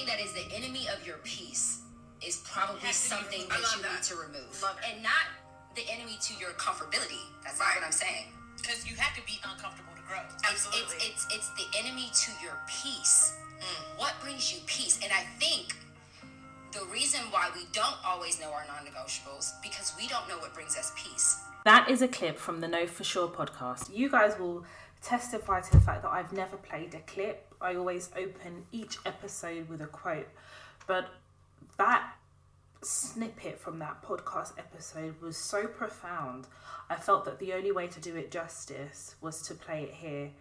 that is the enemy of your peace is probably something that you need to remove. And not the enemy to your comfortability. That's not what I'm saying. Because you have to be uncomfortable to grow. Absolutely. It's the enemy to your peace. What brings you peace? And I think the reason why we don't always know our non-negotiables because we don't know what brings us peace. That is a clip from the Know For Sure podcast. You guys will testify to the fact that I've never played a clip. I always open each episode with a quote. But that snippet from that podcast episode was so profound. I felt that the only way to do it justice was to play it here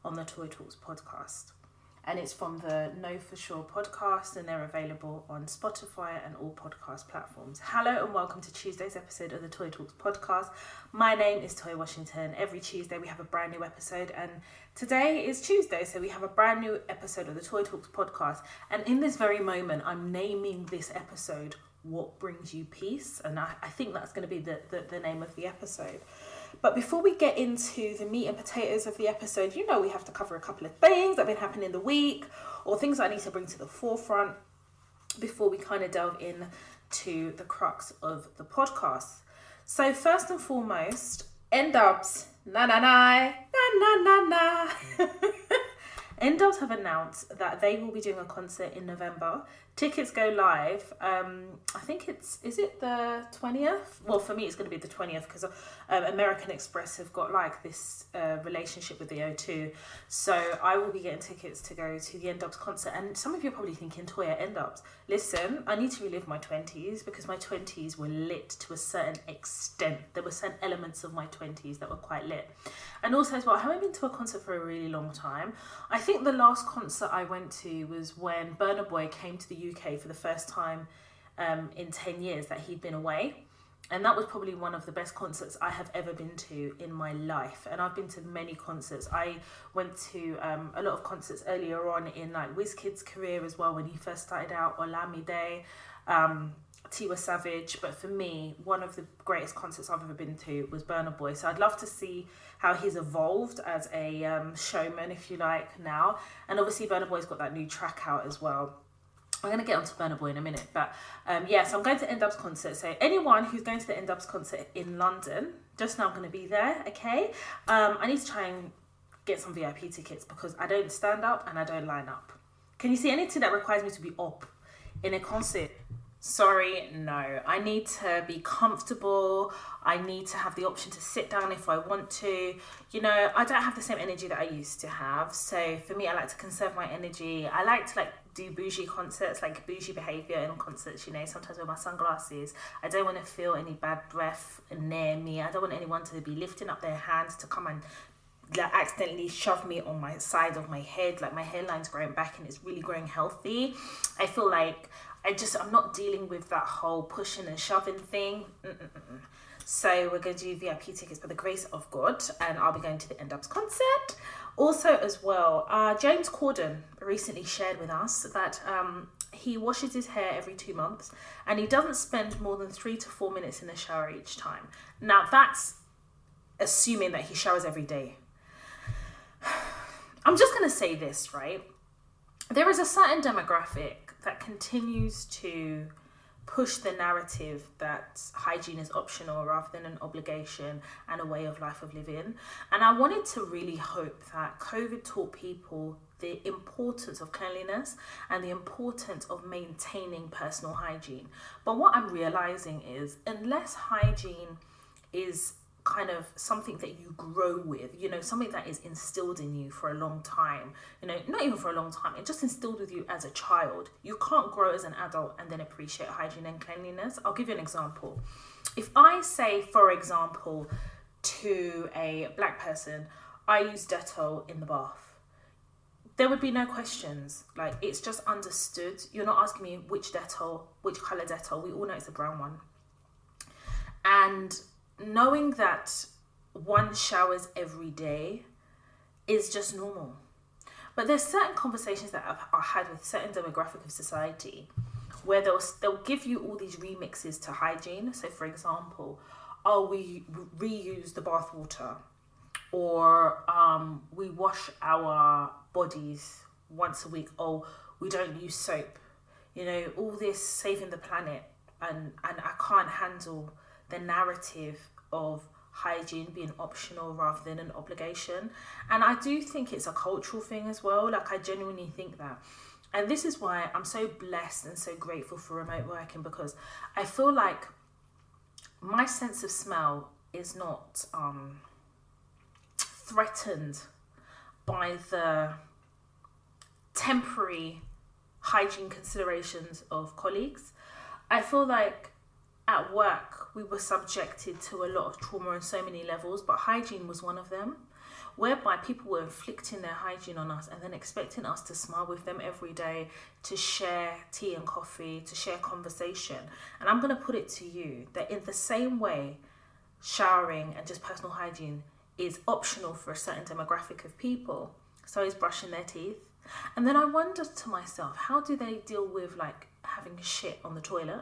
on the Toy Talks podcast. And it's from the Know For Sure podcast, and they're available on Spotify and all podcast platforms. Hello and welcome to Tuesday's episode of the Toy Talks podcast. My name is Toya Washington. Every Tuesday we have a brand new episode, and today is Tuesday, so we have a brand new episode of the Toy Talks podcast. And in this very moment, I'm naming this episode What Brings You Peace, and I think that's going to be the name of the episode. But before we get into the meat and potatoes of the episode, you know we have to cover a couple of things that have been happening in the week or things I need to bring to the forefront before we kind of delve in to the crux of the podcast. So first and foremost, N-Dubs, na. N-Dubs have announced that they will be doing a concert in November. Tickets go live. I think is it the 20th? Well, for me, it's going to be the 20th because American Express have got like this relationship with the O2. So I will be getting tickets to go to the N-Dubs concert. And some of you are probably thinking, Toya, N-Dubs. Listen, I need to relive my 20s because my 20s were lit to a certain extent. There were certain elements of my 20s that were quite lit. And also as well, I haven't been to a concert for a really long time. I think the last concert I went to was when Burna Boy came to the UK for the first time in 10 years that he'd been away. And that was probably one of the best concerts I have ever been to in my life. And I've been to many concerts. I went to a lot of concerts earlier on in like Wizkid's career as well when he first started out, Olamide, Tiwa Savage. But for me, one of the greatest concerts I've ever been to was Burna Boy. So I'd love to see how he's evolved as a showman, if you like, now. And obviously Burna Boy's got that new track out as well. I'm going to get onto Burna Boy in a minute, but so I'm going to N-Dubs concert. So anyone who's going to the N-Dubs concert in London, just now I'm going to be there, okay? I need to try and get some VIP tickets because I don't stand up and I don't line up. Can you see anything that requires me to be up in a concert? Sorry, no. I need to be comfortable. I need to have the option to sit down if I want to. You know, I don't have the same energy that I used to have. So for me, I like to conserve my energy. I like to do bougie concerts, like bougie behaviour in concerts, you know, sometimes with my sunglasses. I don't want to feel any bad breath near me. I don't want anyone to be lifting up their hands to come and accidentally shove me on my side of my head. Like my hairline's growing back and it's really growing healthy. I feel like I'm not dealing with that whole pushing and shoving thing. So we're going to do VIP tickets by the grace of God, and I'll be going to the N-Dubs concert. Also as well, James Corden recently shared with us that he washes his hair every 2 months and he doesn't spend more than 3 to 4 minutes in the shower each time. Now that's assuming that he showers every day. I'm just going to say this, right? There is a certain demographic that continues to push the narrative that hygiene is optional rather than an obligation and a way of life of living. And I wanted to really hope that COVID taught people the importance of cleanliness and the importance of maintaining personal hygiene. But what I'm realizing is unless hygiene is kind of something that you grow with, you know, something that is instilled in you for a long time, you know, not even for a long time, it just instilled with you as a child. You can't grow as an adult and then appreciate hygiene and cleanliness. I'll give you an example. If I say, for example, to a black person, I use Dettol in the bath, there would be no questions. Like, it's just understood. You're not asking me which Dettol, which colour Dettol. We all know it's a brown one. And knowing that one showers every day is just normal. But there's certain conversations that I've had with certain demographic of society where they'll give you all these remixes to hygiene. So for example, we reuse the bath water, or we wash our bodies once a week, we don't use soap all this saving the planet, and I can't handle the narrative of hygiene being optional rather than an obligation. And I do think it's a cultural thing as well. Like, I genuinely think that. And this is why I'm so blessed and so grateful for remote working, because I feel like my sense of smell is not threatened by the temporary hygiene considerations of colleagues. I feel like at work we were subjected to a lot of trauma on so many levels, but hygiene was one of them, whereby people were inflicting their hygiene on us and then expecting us to smile with them every day, to share tea and coffee, to share conversation. And I'm going to put it to you that in the same way showering and just personal hygiene is optional for a certain demographic of people, so is brushing their teeth. And then I wondered to myself, how do they deal with like having shit on the toilet?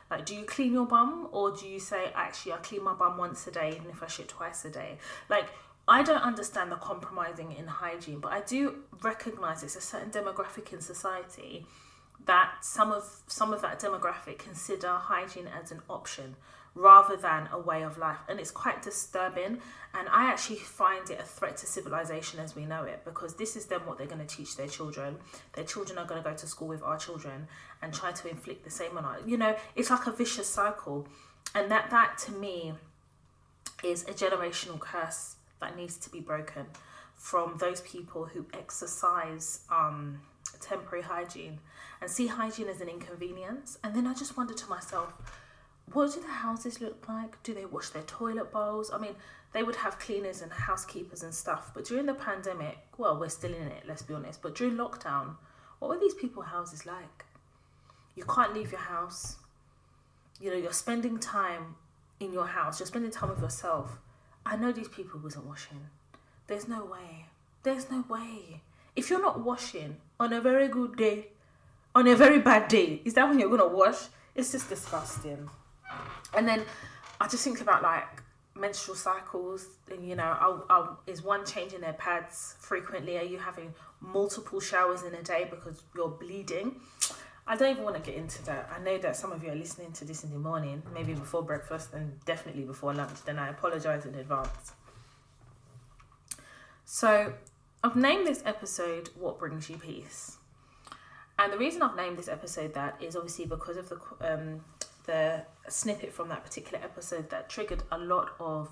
Like, do you clean your bum, or do you say, actually, I clean my bum once a day, even if I shit twice a day? Like, I don't understand the compromising in hygiene, but I do recognise it's a certain demographic in society that some of that demographic consider hygiene as an option rather than a way of life. And it's quite disturbing. And I actually find it a threat to civilization as we know it, because this is then what they're going to teach their children. Their children are going to go to school with our children and try to inflict the same on us. It's like a vicious cycle. And that to me is a generational curse that needs to be broken from those people who exercise temporary hygiene and see hygiene as an inconvenience. And then I just wonder to myself, what do the houses look like? Do they wash their toilet bowls? I mean, they would have cleaners and housekeepers and stuff. But during the pandemic, well, we're still in it, let's be honest. But during lockdown, what were these people's houses like? You can't leave your house. You're spending time in your house. You're spending time with yourself. I know these people wasn't washing. There's no way. There's no way. If you're not washing on a very good day, on a very bad day, is that when you're going to wash? It's just disgusting. And then I just think about like menstrual cycles, and is one changing their pads frequently? Are you having multiple showers in a day because you're bleeding? I don't even want to get into that. I know that some of you are listening to this in the morning, maybe before breakfast and definitely before lunch. Then I apologise in advance. So I've named this episode What Brings You Peace. And the reason I've named this episode that is obviously because of the snippet from that particular episode that triggered a lot of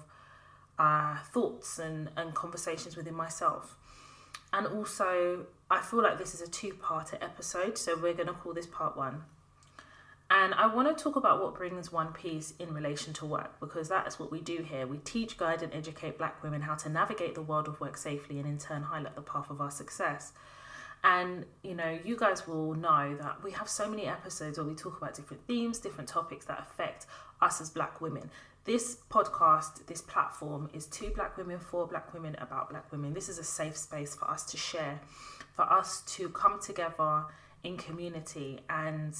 thoughts and conversations within myself. And also, I feel like this is a two-parter episode, so we're going to call this part one. And I want to talk about what brings one peace in relation to work, because that is what we do here. We teach, guide and educate Black women how to navigate the world of work safely and in turn highlight the path of our success. And, you guys will know that we have so many episodes where we talk about different themes, different topics that affect us as Black women. This podcast, this platform is to Black women, for Black women, about Black women. This is a safe space for us to share, for us to come together in community and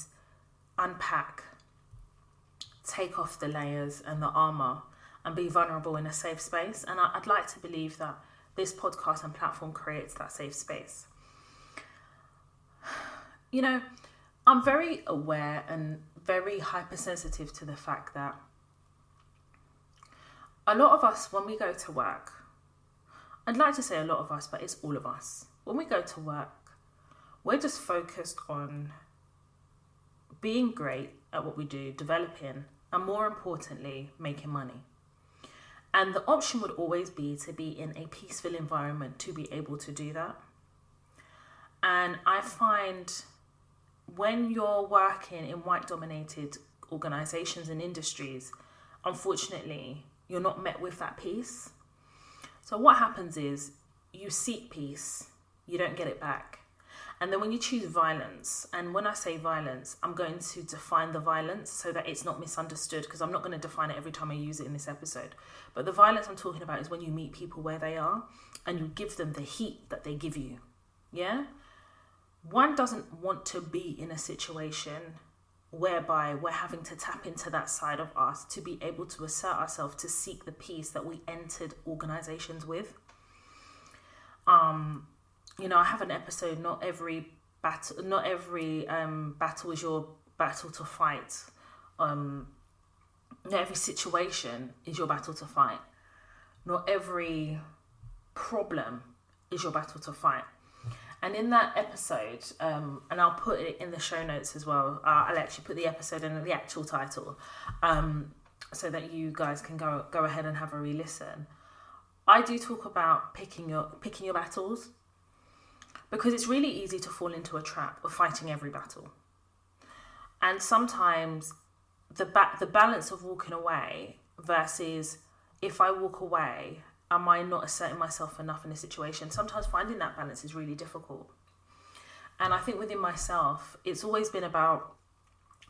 unpack, take off the layers and the armor and be vulnerable in a safe space. And I'd like to believe that this podcast and platform creates that safe space. I'm very aware and very hypersensitive to the fact that a lot of us, when we go to work, I'd like to say a lot of us, but it's all of us. When we go to work, we're just focused on being great at what we do, developing, and more importantly, making money. And the option would always be to be in a peaceful environment to be able to do that. And I find when you're working in white-dominated organisations and industries, unfortunately, you're not met with that peace. So what happens is you seek peace, you don't get it back. And then when you choose violence, and when I say violence, I'm going to define the violence so that it's not misunderstood, because I'm not going to define it every time I use it in this episode. But the violence I'm talking about is when you meet people where they are and you give them the heat that they give you. Yeah? One doesn't want to be in a situation whereby we're having to tap into that side of us to be able to assert ourselves, to seek the peace that we entered organizations with. I have an episode, not every battle. Not every battle is your battle to fight. Not every situation is your battle to fight. Not every problem is your battle to fight. And in that episode, and I'll put it in the show notes as well. I'll actually put the episode in the actual title, so that you guys can go ahead and have a re-listen. I do talk about picking your battles, because it's really easy to fall into a trap of fighting every battle. And sometimes the balance of walking away versus, if I walk away, am I not asserting myself enough in a situation? Sometimes finding that balance is really difficult. And I think within myself, it's always been about,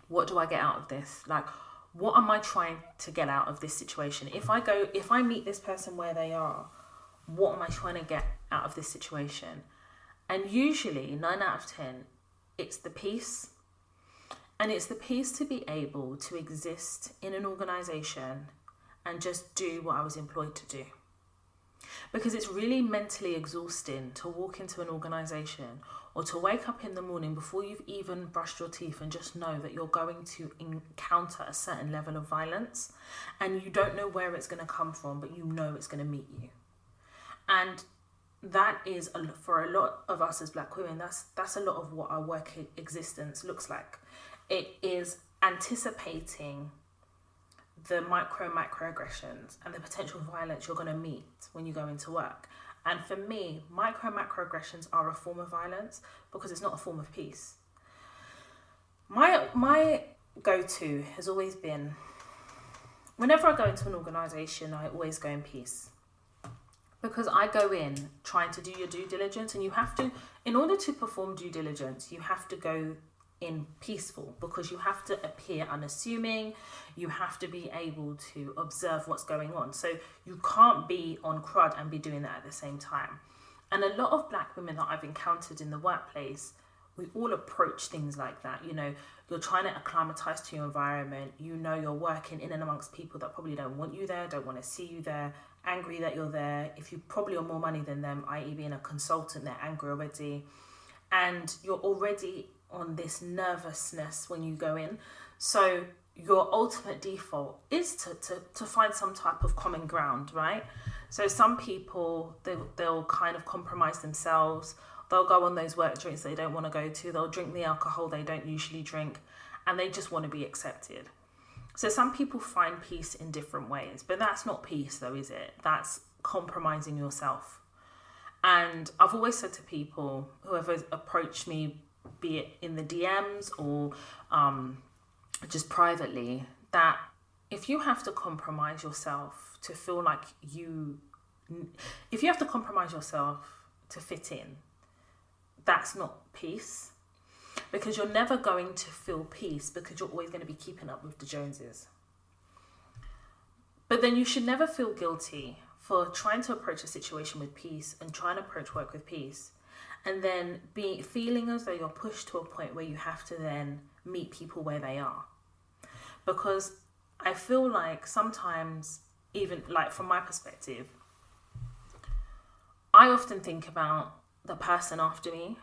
what do I get out of this? Like, what am I trying to get out of this situation? If I meet this person where they are, what am I trying to get out of this situation? And usually 9 out of 10, it's the peace. And it's the peace to be able to exist in an organization and just do what I was employed to do. Because it's really mentally exhausting to walk into an organization or to wake up in the morning before you've even brushed your teeth and just know that you're going to encounter a certain level of violence, and you don't know where it's going to come from, but you know it's going to meet you. And that is, for a lot of us as Black women, that's a lot of what our work existence looks like. It is anticipating the microaggressions and the potential violence you're going to meet when you go into work. And for me, macroaggressions are a form of violence, because it's not a form of peace. My go-to has always been, whenever I go into an organisation, I always go in peace. Because I go in trying to do your due diligence, and you have to, in order to perform due diligence, you have to go in peaceful, because you have to appear unassuming, you have to be able to observe what's going on. So you can't be on crud and be doing that at the same time. And a lot of Black women that I've encountered in the workplace, we all approach things like that. You know, you're trying to acclimatise to your environment. You know, you're working in and amongst people that probably don't want you there, don't want to see you there, angry that you're there. If you probably are more money than them, i.e. being a consultant, they're angry already. And you're already on this nervousness when you go in. So your ultimate default is to find some type of common ground, right? So some people, they'll kind of compromise themselves. They'll go on those work drinks they don't want to go to. They'll drink the alcohol they don't usually drink, and they just want to be accepted. So some people find peace in different ways, but that's not peace though, is it? That's compromising yourself. And I've always said to people, whoever approached me, be it in the DMs or just privately, that if you have to compromise yourself to feel like if you have to compromise yourself to fit in, that's not peace. Because you're never going to feel peace, because you're always going to be keeping up with the Joneses. But then you should never feel guilty for trying to approach a situation with peace and trying to approach work with peace, and then feeling as though you're pushed to a point where you have to then meet people where they are. Because I feel like sometimes, even like from my perspective, I often think about the person after me,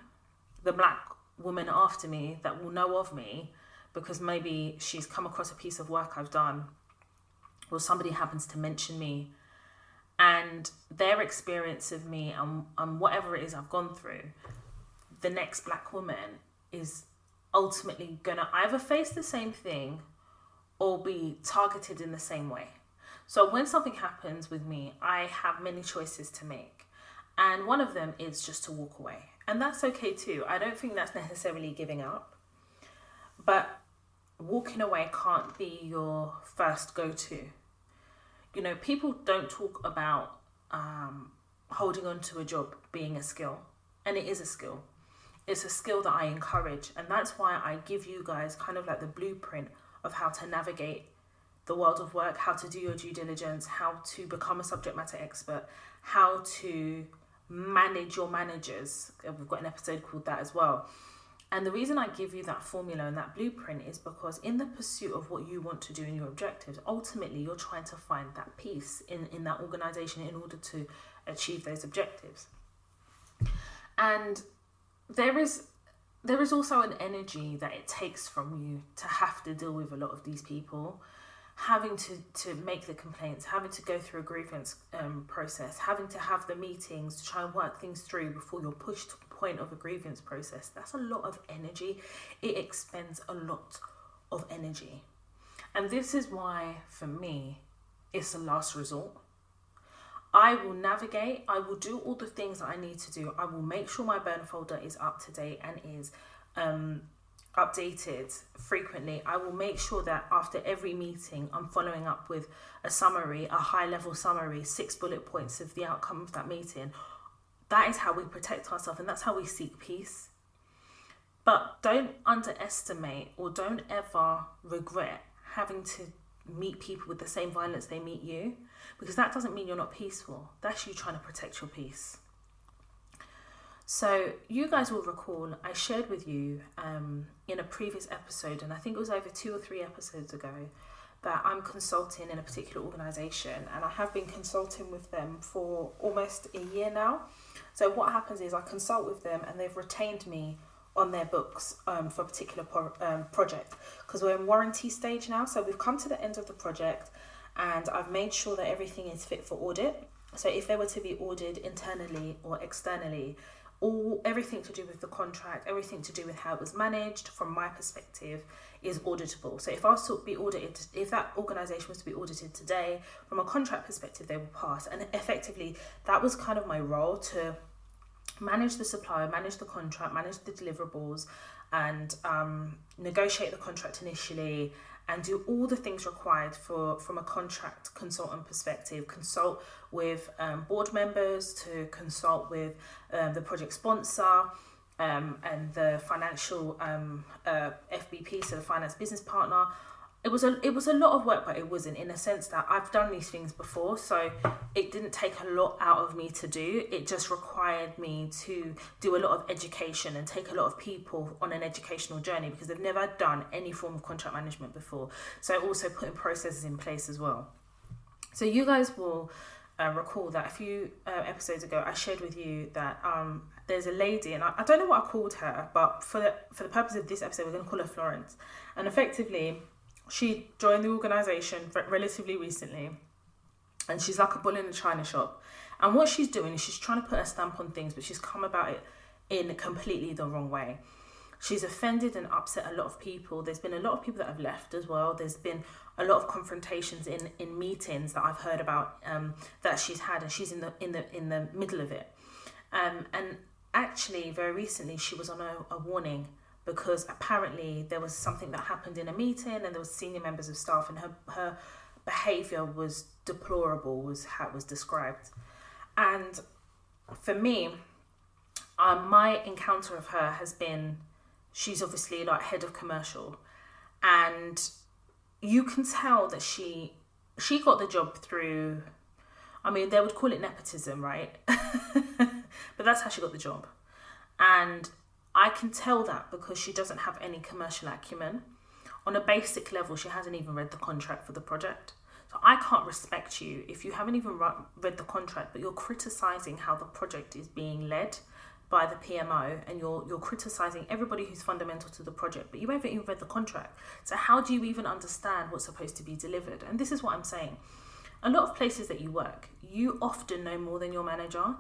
the Black woman after me that will know of me, because maybe she's come across a piece of work I've done, or somebody happens to mention me, and their experience of me and whatever it is I've gone through, the next Black woman is ultimately gonna either face the same thing or be targeted in the same way. So when something happens with me, I have many choices to make. And one of them is just to walk away. And that's okay too. I don't think that's necessarily giving up. But walking away can't be your first go-to. You know, people don't talk about holding on to a job being a skill. And it is a skill. It's a skill that I encourage. And that's why I give you guys kind of like the blueprint of how to navigate the world of work, how to do your due diligence, how to become a subject matter expert, how to manage your managers. We've got an episode called that as well. And the reason I give you that formula and that blueprint is because in the pursuit of what you want to do in your objectives, ultimately you're trying to find that peace in that organization in order to achieve those objectives. And there is there is also an energy that it takes from you to have to deal with a lot of these people, having to make the complaints, having to go through a grievance process, having to have the meetings to try and work things through before you're pushed to the point of a grievance process. That's a lot of energy. It expends a lot of energy. And this is why, for me, it's a last resort. I will navigate, I will do all the things that I need to do. I will make sure my burn folder is up to date and is updated frequently. I will make sure that after every meeting, I'm following up with a summary, a high-level summary, 6 bullet points of the outcome of that meeting. That is how we protect ourselves, and that's how we seek peace. But don't underestimate or don't ever regret having to meet people with the same violence they meet you, because that doesn't mean you're not peaceful. That's you trying to protect your peace. So you guys will recall I shared with you in a previous episode, and I think it was over 2 or 3 episodes ago, that I'm consulting in a particular organisation, and I have been consulting with them for almost a year now. So what happens is I consult with them and they've retained me on their books for a particular project, because we're in warranty stage now. So we've come to the end of the project and I've made sure that everything is fit for audit. So if they were to be audited internally or externally, everything to do with the contract, everything to do with how it was managed from my perspective is auditable. So if I was to be audited, if that organisation was to be audited today, from a contract perspective, they will pass. And effectively, that was kind of my role, to manage the supplier, manage the contract, manage the deliverables, and negotiate the contract initially, and do all the things required from a contract consultant perspective. Consult with board members, to consult with the project sponsor and the financial FBP, so the finance business partner. It was a lot of work, but it wasn't, in a sense that I've done these things before, so it didn't take a lot out of me to do. It just required me to do a lot of education and take a lot of people on an educational journey, because they've never done any form of contract management before. So also putting processes in place as well. So you guys will recall that a few episodes ago I shared with you that there's a lady, and I don't know what I called her, but for the purpose of this episode we're going to call her Florence. And effectively, she joined the organisation relatively recently, and she's like a bull in a china shop. And what she's doing is she's trying to put a stamp on things, but she's come about it in completely the wrong way. She's offended and upset a lot of people. There's been a lot of people that have left as well. There's been a lot of confrontations in meetings that I've heard about that she's had, and she's in the middle of it. And actually, very recently, she was on a warning, because apparently there was something that happened in a meeting, and there was senior members of staff, and her behaviour was deplorable, was how it was described. And for me, my encounter of her has been, she's obviously like head of commercial, and you can tell that she got the job through, I mean, they would call it nepotism, right? But that's how she got the job. And I can tell that because she doesn't have any commercial acumen. On a basic level, she hasn't even read the contract for the project. So I can't respect you if you haven't even read the contract, but you're criticising how the project is being led by the PMO, and you're criticising everybody who's fundamental to the project, but you haven't even read the contract. So how do you even understand what's supposed to be delivered? And this is what I'm saying. A lot of places that you work, you often know more than your manager.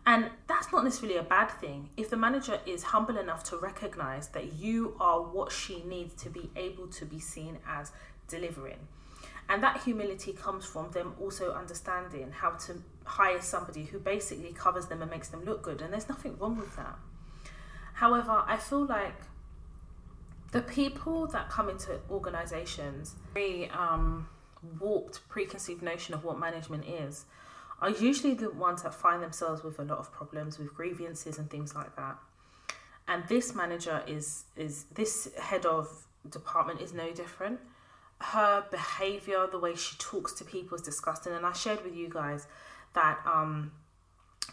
And that's not necessarily a bad thing. If the manager is humble enough to recognise that you are what she needs to be able to be seen as delivering. And that humility comes from them also understanding how to hire somebody who basically covers them and makes them look good. And there's nothing wrong with that. However, I feel like the people that come into organisations, very warped, preconceived notion of what management is, are usually the ones that find themselves with a lot of problems, with grievances and things like that. And this manager is this head of department is no different. Her behaviour, the way she talks to people is disgusting. And I shared with you guys that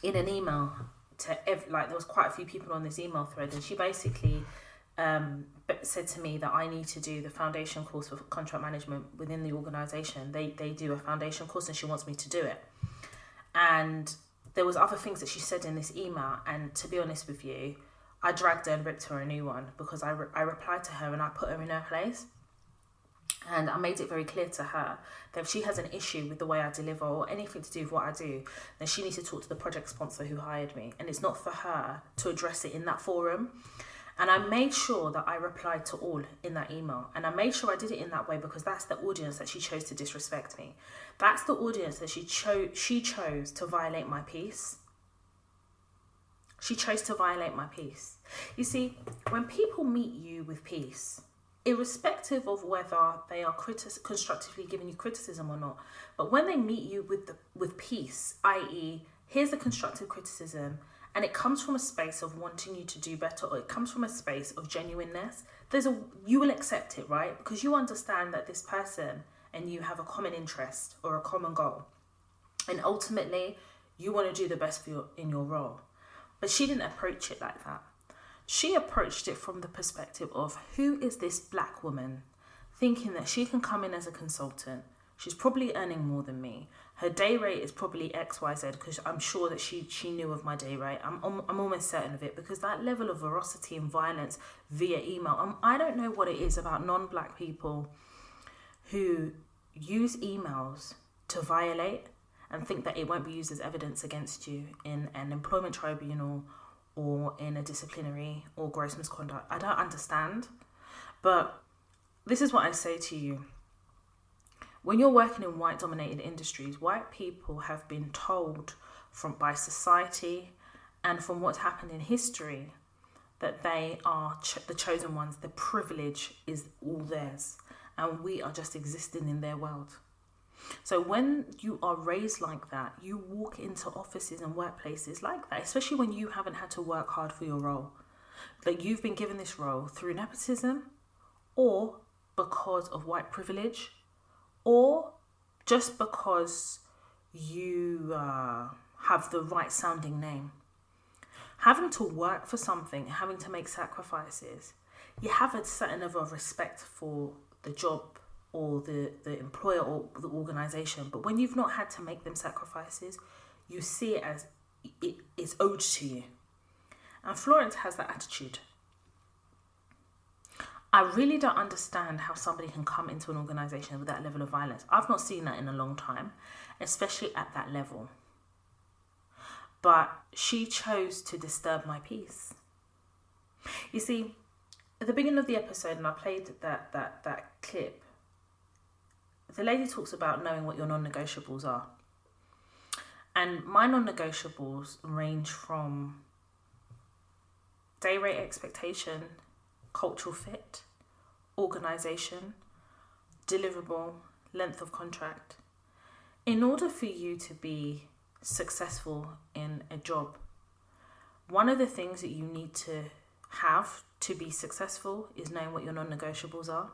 in an email to there was quite a few people on this email thread, and she basically said to me that I need to do the foundation course for contract management within the organisation. They do a foundation course, and she wants me to do it. And there was other things that she said in this email, and to be honest with you, I dragged her and ripped her a new one because I replied to her and I put her in her place. And I made it very clear to her that if she has an issue with the way I deliver or anything to do with what I do, then she needs to talk to the project sponsor who hired me. And it's not for her to address it in that forum. And I made sure that I replied to all in that email. And I made sure I did it in that way because that's the audience that she chose to disrespect me. That's the audience that she chose to violate my peace. She chose to violate my peace. You see, when people meet you with peace, irrespective of whether they are constructively giving you criticism or not, but when they meet you with peace, i.e., here's the constructive criticism, and it comes from a space of wanting you to do better, or it comes from a space of genuineness, you will accept it, right? Because you understand that this person and you have a common interest or a common goal, and ultimately you want to do the best for in your role. But she didn't approach it like that. She approached it from the perspective of, who is this black woman thinking that she can come in as a consultant? She's probably earning more than me. Her day rate is probably XYZ, because I'm sure that she knew of my day rate. I'm almost certain of it, because that level of ferocity and violence via email, I don't know what it is about non-black people who use emails to violate and think that it won't be used as evidence against you in an employment tribunal or in a disciplinary or gross misconduct. I don't understand. But this is what I say to you. When you're working in white-dominated industries, white people have been told by society and from what's happened in history that they are the chosen ones. The privilege is all theirs, and we are just existing in their world. So when you are raised like that, you walk into offices and workplaces like that, especially when you haven't had to work hard for your role. That you've been given this role through nepotism, or because of white privilege, or just because you have the right sounding name. Having to work for something, having to make sacrifices, you have a certain level of respect for the job or the employer or the organisation. But when you've not had to make them sacrifices, you see it as it is owed to you. And Florence has that attitude. I really don't understand how somebody can come into an organisation with that level of violence. I've not seen that in a long time, especially at that level. But she chose to disturb my peace. You see, at the beginning of the episode, and I played that clip, the lady talks about knowing what your non-negotiables are. And my non-negotiables range from day rate expectation, cultural fit, organisation, deliverable, length of contract. In order for you to be successful in a job, one of the things that you need to have to be successful is knowing what your non-negotiables are.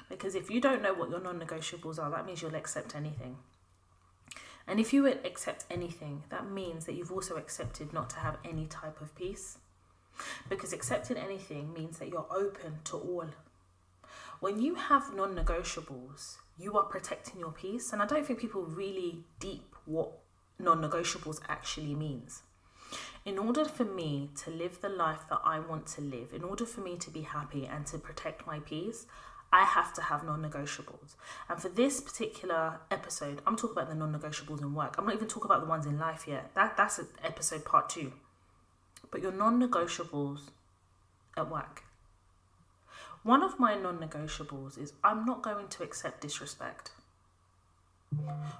Because if you don't know what your non-negotiables are, that means you'll accept anything. And if you accept anything, that means that you've also accepted not to have any type of peace. Because accepting anything means that you're open to all. When you have non-negotiables, you are protecting your peace. And I don't think people really deep what non-negotiables actually means. In order for me to live the life that I want to live, in order for me to be happy and to protect my peace, I have to have non-negotiables. And for this particular episode, I'm talking about the non-negotiables in work. I'm not even talking about the ones in life yet. That's episode part 2. But your non-negotiables at work. One of my non-negotiables is I'm not going to accept disrespect.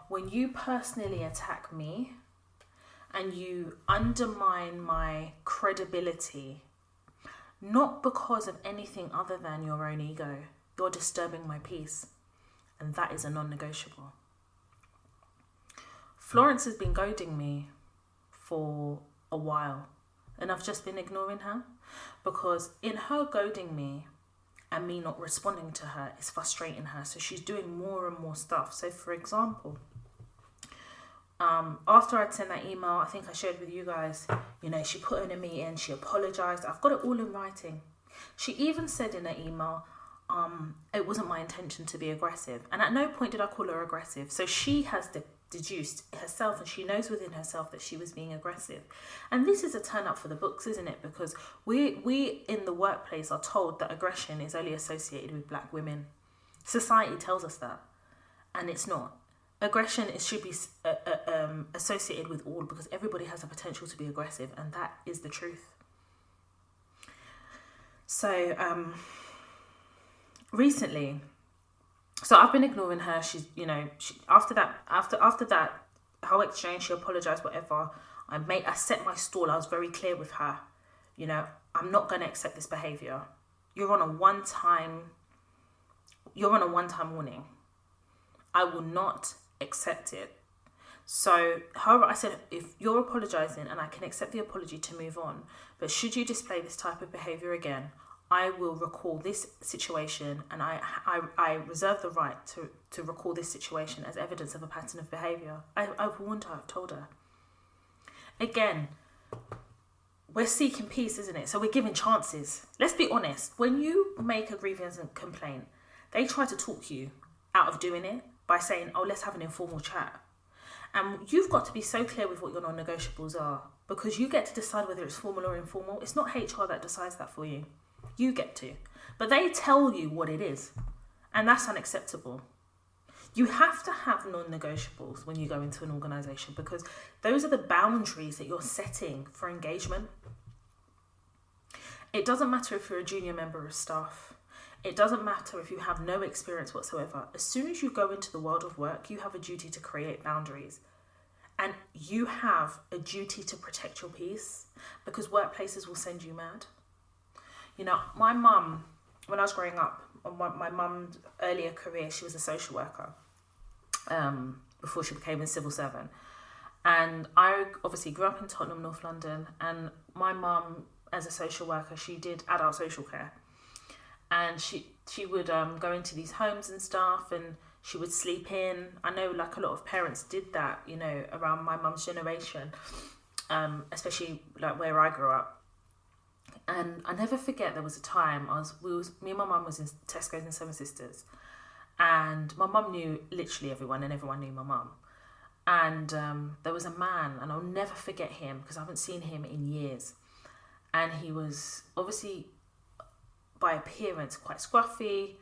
When you personally attack me and you undermine my credibility, not because of anything other than your own ego, you're disturbing my peace. And that is a non-negotiable. Florence has been goading me for a while. And I've just been ignoring her. Because in her goading me and me not responding to her is frustrating her. So she's doing more and more stuff. So for example, after I'd sent that email, I think I shared with you guys, she put in a meeting, she apologized. I've got it all in writing. She even said in her email, it wasn't my intention to be aggressive. And at no point did I call her aggressive. So she has deduced herself, and she knows within herself that she was being aggressive. And this is a turn up for the books, isn't it? Because we in the workplace are told that aggression is only associated with black women. Society tells us that, and it's not. Aggression should be associated with all, because everybody has a potential to be aggressive, and that is the truth. So recently, so I've been ignoring her. She's, after that whole exchange, she apologized, whatever. I set my stall. I was very clear with her. I'm not going to accept this behavior. You're on a one-time warning. I will not accept it. So, however, I said, if you're apologizing and I can accept the apology to move on, but should you display this type of behavior again, I will recall this situation, and I reserve the right to recall this situation as evidence of a pattern of behavior. I've warned her, I've told her. Again, we're seeking peace, isn't it? So we're giving chances. Let's be honest. When you make a grievance and complaint, they try to talk you out of doing it by saying, oh, let's have an informal chat. And you've got to be so clear with what your non-negotiables are, because you get to decide whether it's formal or informal. It's not HR that decides that for you. You get to. But they tell you what it is. And that's unacceptable. You have to have non-negotiables when you go into an organisation, because those are the boundaries that you're setting for engagement. It doesn't matter if you're a junior member of staff. It doesn't matter if you have no experience whatsoever. As soon as you go into the world of work, you have a duty to create boundaries. And you have a duty to protect your peace, because workplaces will send you mad. My mum, when I was growing up, my mum's earlier career, she was a social worker before she became a civil servant. And I obviously grew up in Tottenham, North London, and my mum, as a social worker, she did adult social care. And she would go into these homes and stuff, and she would sleep in. I know a lot of parents did that, around my mum's generation, especially where I grew up. And I never forget, there was a time me and my mum was in Tesco's and Seven Sisters, and my mum knew literally everyone, and everyone knew my mum. And there was a man, and I'll never forget him because I haven't seen him in years. And he was obviously, by appearance, quite scruffy.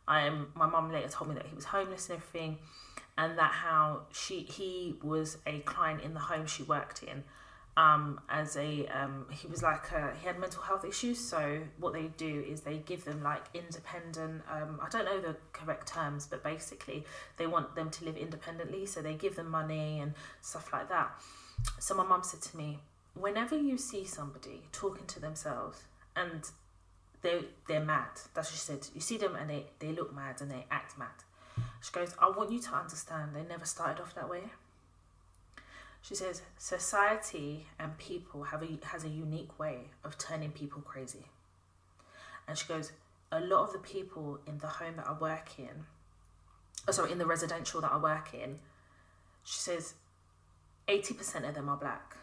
My mum later told me that he was homeless and everything, and that how he was a client in the home she worked in. He was he had mental health issues, so what they do is they give them independent, I don't know the correct terms, but basically they want them to live independently, so they give them money and stuff like that. So my mum said to me, whenever you see somebody talking to themselves and they're mad, that's what she said, you see them and they look mad and they act mad, she goes, I want you to understand they never started off that way. She says, society and people has a unique way of turning people crazy. And she goes, a lot of the people in the home that I work in, in the residential that I work in, she says, 80% of them are black.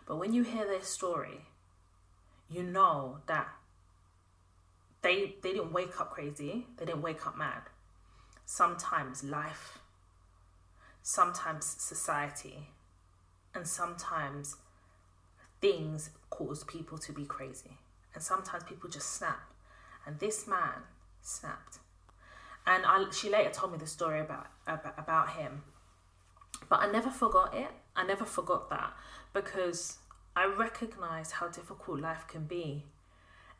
But when you hear their story, you know that they didn't wake up crazy, they didn't wake up mad. Sometimes life, sometimes society, and sometimes things cause people to be crazy. And sometimes people just snap. And this man snapped. And she later told me the story about him. But I never forgot it. I never forgot that, because I recognized how difficult life can be.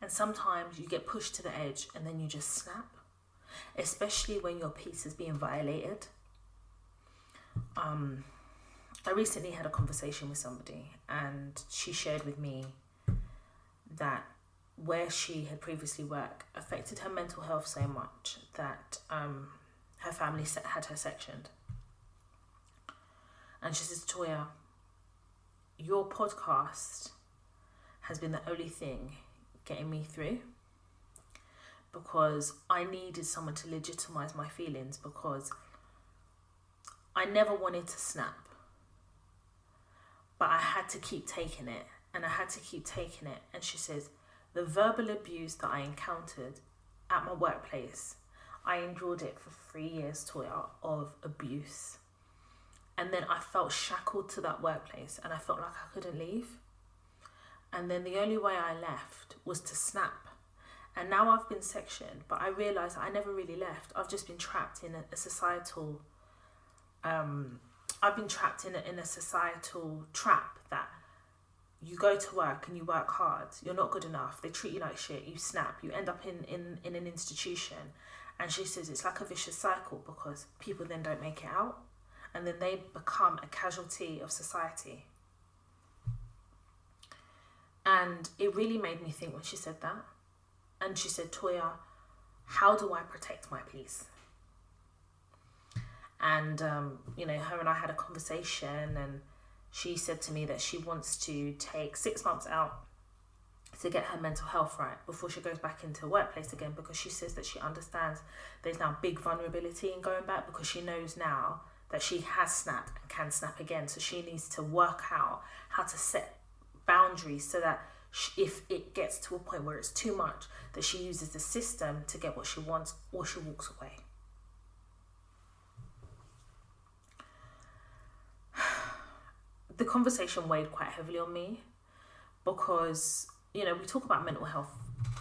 And sometimes you get pushed to the edge and then you just snap, especially when your peace is being violated. I recently had a conversation with somebody, and she shared with me that where she had previously worked affected her mental health so much that her family had her sectioned. And she says, Toya, your podcast has been the only thing getting me through, because I needed someone to legitimize my feelings, because I never wanted to snap, but I had to keep taking it, and I had to keep taking it. And she says, the verbal abuse that I encountered at my workplace, I endured it for 3 years, Toya, of abuse. And then I felt shackled to that workplace and I felt like I couldn't leave. And then the only way I left was to snap. And now I've been sectioned, but I realised I never really left. I've just been trapped in a societal, I've been trapped in a societal trap that you go to work and you work hard. You're not good enough. They treat you like shit. You snap. You end up in an institution. And she says it's like a vicious cycle because people then don't make it out. And then they become a casualty of society. And it really made me think when she said that. And she said, Toya, how do I protect my peace? And, her and I had a conversation and she said to me that she wants to take 6 months out to get her mental health right before she goes back into the workplace again, because she says that she understands there's now big vulnerability in going back because she knows now that she has snapped and can snap again. So she needs to work out how to set boundaries so that if it gets to a point where it's too much, that she uses the system to get what she wants or she walks away. The conversation weighed quite heavily on me because, we talk about mental health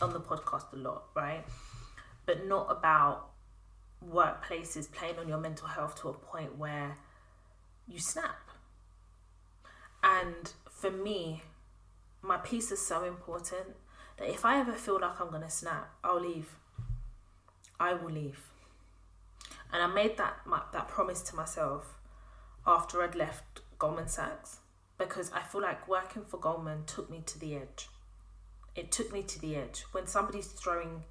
on the podcast a lot, right? But not about workplaces playing on your mental health to a point where you snap. And for me, my peace is so important that if I ever feel like I'm going to snap, I'll leave. I will leave. And I made that promise to myself after I'd left Goldman Sachs, because I feel like working for Goldman took me to the edge. It took me to the edge. When somebody's throwing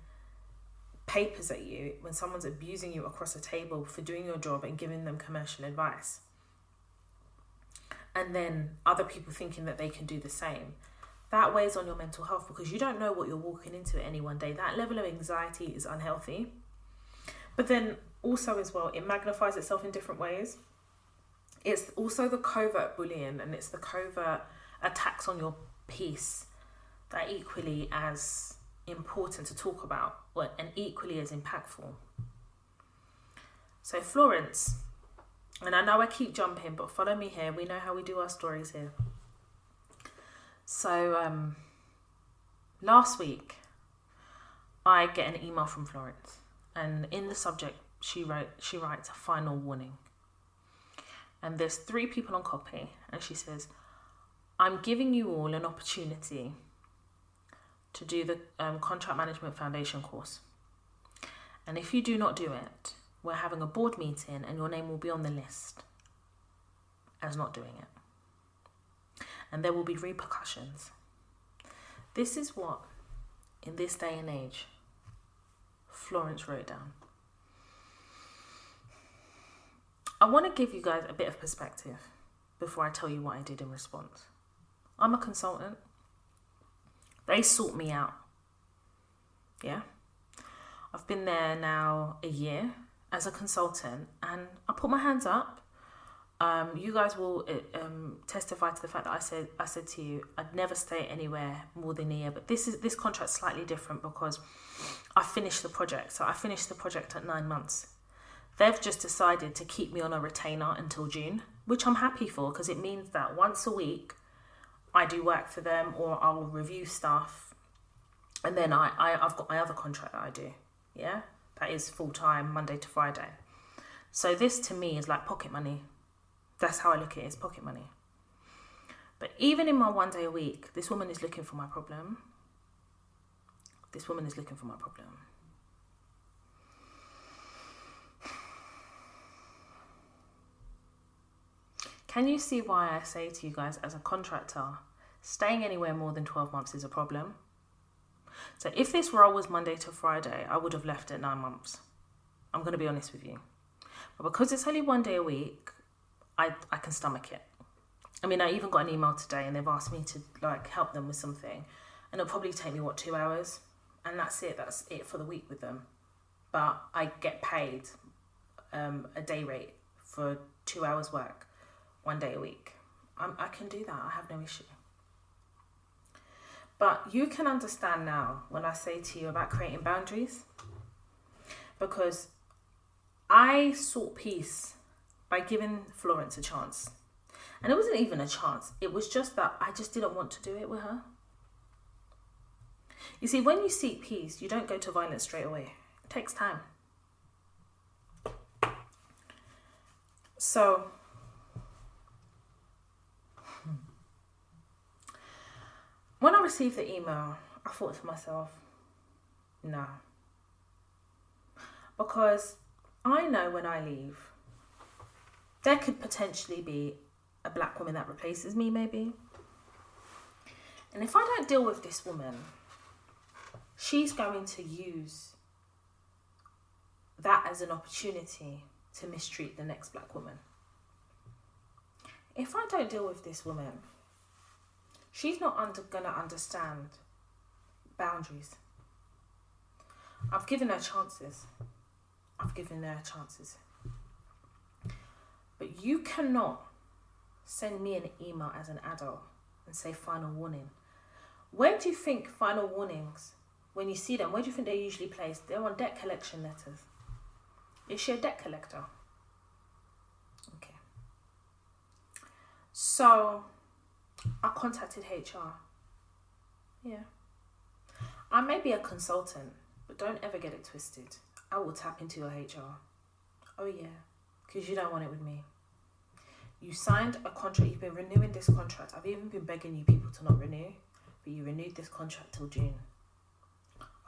papers at you, when someone's abusing you across a table for doing your job and giving them commercial advice, and then other people thinking that they can do the same, that weighs on your mental health because you don't know what you're walking into any one day. That level of anxiety is unhealthy. But then also as well, it magnifies itself in different ways. It's also the covert bullying and it's the covert attacks on your peace that are equally as important to talk about and equally as impactful. So Florence, and I know I keep jumping, but follow me here. We know how we do our stories here. So last week, I get an email from Florence, and in the subject, she writes a final warning. And there's 3 people on copy, and she says, I'm giving you all an opportunity to do the Contract Management Foundation course. And if you do not do it, we're having a board meeting and your name will be on the list as not doing it. And there will be repercussions. This is what, in this day and age, Florence wrote down. I want to give you guys a bit of perspective before I tell you what I did in response. I'm a consultant. They sought me out. Yeah. I've been there now a year as a consultant and I put my hands up. You guys will testify to the fact that I said to you, I'd never stay anywhere more than a year. But this contract's slightly different because I finished the project. So I finished the project at 9 months. They've just decided to keep me on a retainer until June, which I'm happy for because it means that once a week I do work for them or I'll review stuff. And then I've got my other contract that I do. Yeah, that is full-time, Monday to Friday. So this to me is like pocket money. That's how I look at it, it's pocket money. But even in my 1 day a week, this woman is looking for my problem. This woman is looking for my problem. Can you see why I say to you guys as a contractor, staying anywhere more than 12 months is a problem? So if this role was Monday to Friday, I would have left at 9 months. I'm going to be honest with you. But because it's only 1 day a week, I can stomach it. I mean, I even got an email today and they've asked me to help them with something. And it'll probably take me, 2 hours? And that's it. That's it for the week with them. But I get paid a day rate for 2 hours work. 1 day a week. I can do that. I have no issue. But you can understand now when I say to you about creating boundaries, because I sought peace by giving Florence a chance. And it wasn't even a chance. It was just that I just didn't want to do it with her. You see, when you seek peace, you don't go to violence straight away. It takes time. So, when I received the email, I thought to myself, no. Because I know when I leave, there could potentially be a black woman that replaces me, maybe. And if I don't deal with this woman, she's going to use that as an opportunity to mistreat the next black woman. If I don't deal with this woman, she's not going to understand boundaries. I've given her chances. But you cannot send me an email as an adult and say final warning. Where do you think final warnings, when you see them, where do you think they're usually placed? They're on debt collection letters. Is she a debt collector? Okay. So, I contacted HR. Yeah. I may be a consultant, but don't ever get it twisted. I will tap into your HR. Oh yeah, because you don't want it with me. You signed a contract, you've been renewing this contract. I've even been begging you people to not renew, but you renewed this contract till June.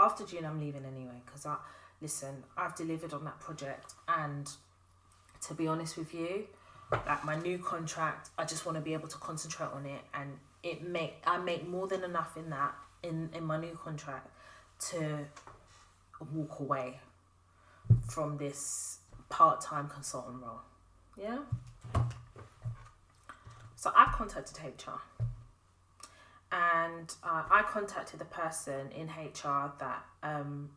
After June, I'm leaving anyway, because I've delivered on that project, and to be honest with you, like my new contract, I just want to be able to concentrate on it, and I make more than enough in that, in my new contract, to walk away from this part-time consultant role. Yeah? So I contacted HR, and I contacted the person in HR that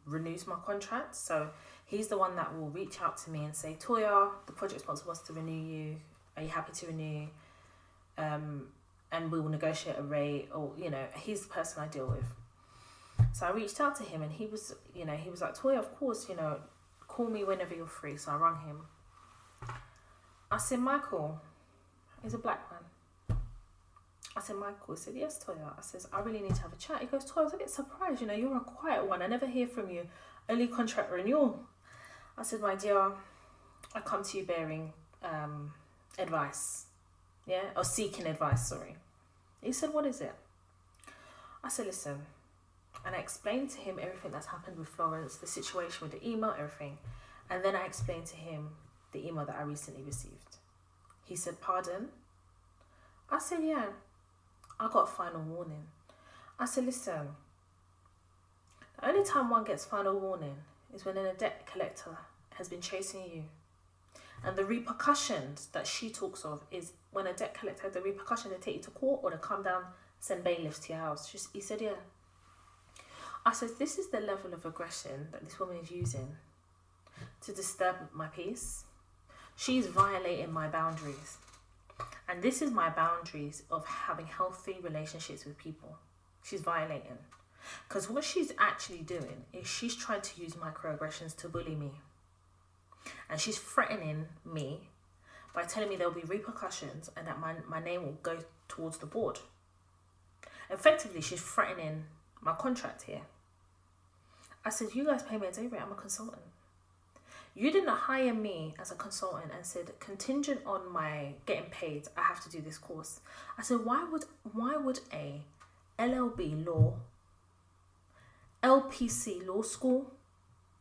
renews my contract. So he's the one that will reach out to me and say, Toya, the project sponsor wants to renew you. Are you happy to renew? And we will negotiate a rate, or, he's the person I deal with. So I reached out to him, and he was like, Toya, of course, call me whenever you're free. So I rang him. I said, Michael, he's a black man. I said, Michael. He said, yes, Toya. I says, I really need to have a chat. He goes, Toya, I was a bit surprised. You're a quiet one. I never hear from you. Only contract renewal. I said, my dear, I come to you bearing advice. Yeah? Or seeking advice, sorry. He said, what is it? I said, listen. And I explained to him everything that's happened with Florence, the situation with the email, everything. And then I explained to him the email that I recently received. He said, pardon? I said, yeah. I got a final warning. I said, listen, the only time one gets final warning is when a debt collector has been chasing you. And the repercussions that she talks of is when a debt collector, the repercussions, they take you to court, or they come down, send bailiffs to your house. He said, yeah. I said, this is the level of aggression that this woman is using to disturb my peace. She's violating my boundaries. And this is my boundaries of having healthy relationships with people. She's violating. Because what she's actually doing is she's trying to use microaggressions to bully me. And she's threatening me by telling me there'll be repercussions and that my name will go towards the board. Effectively, she's threatening my contract here. I said, you guys pay me a day rate, I'm a consultant. You didn't hire me as a consultant and said, contingent on my getting paid, I have to do this course. I said, why would a LLB law, LPC law school,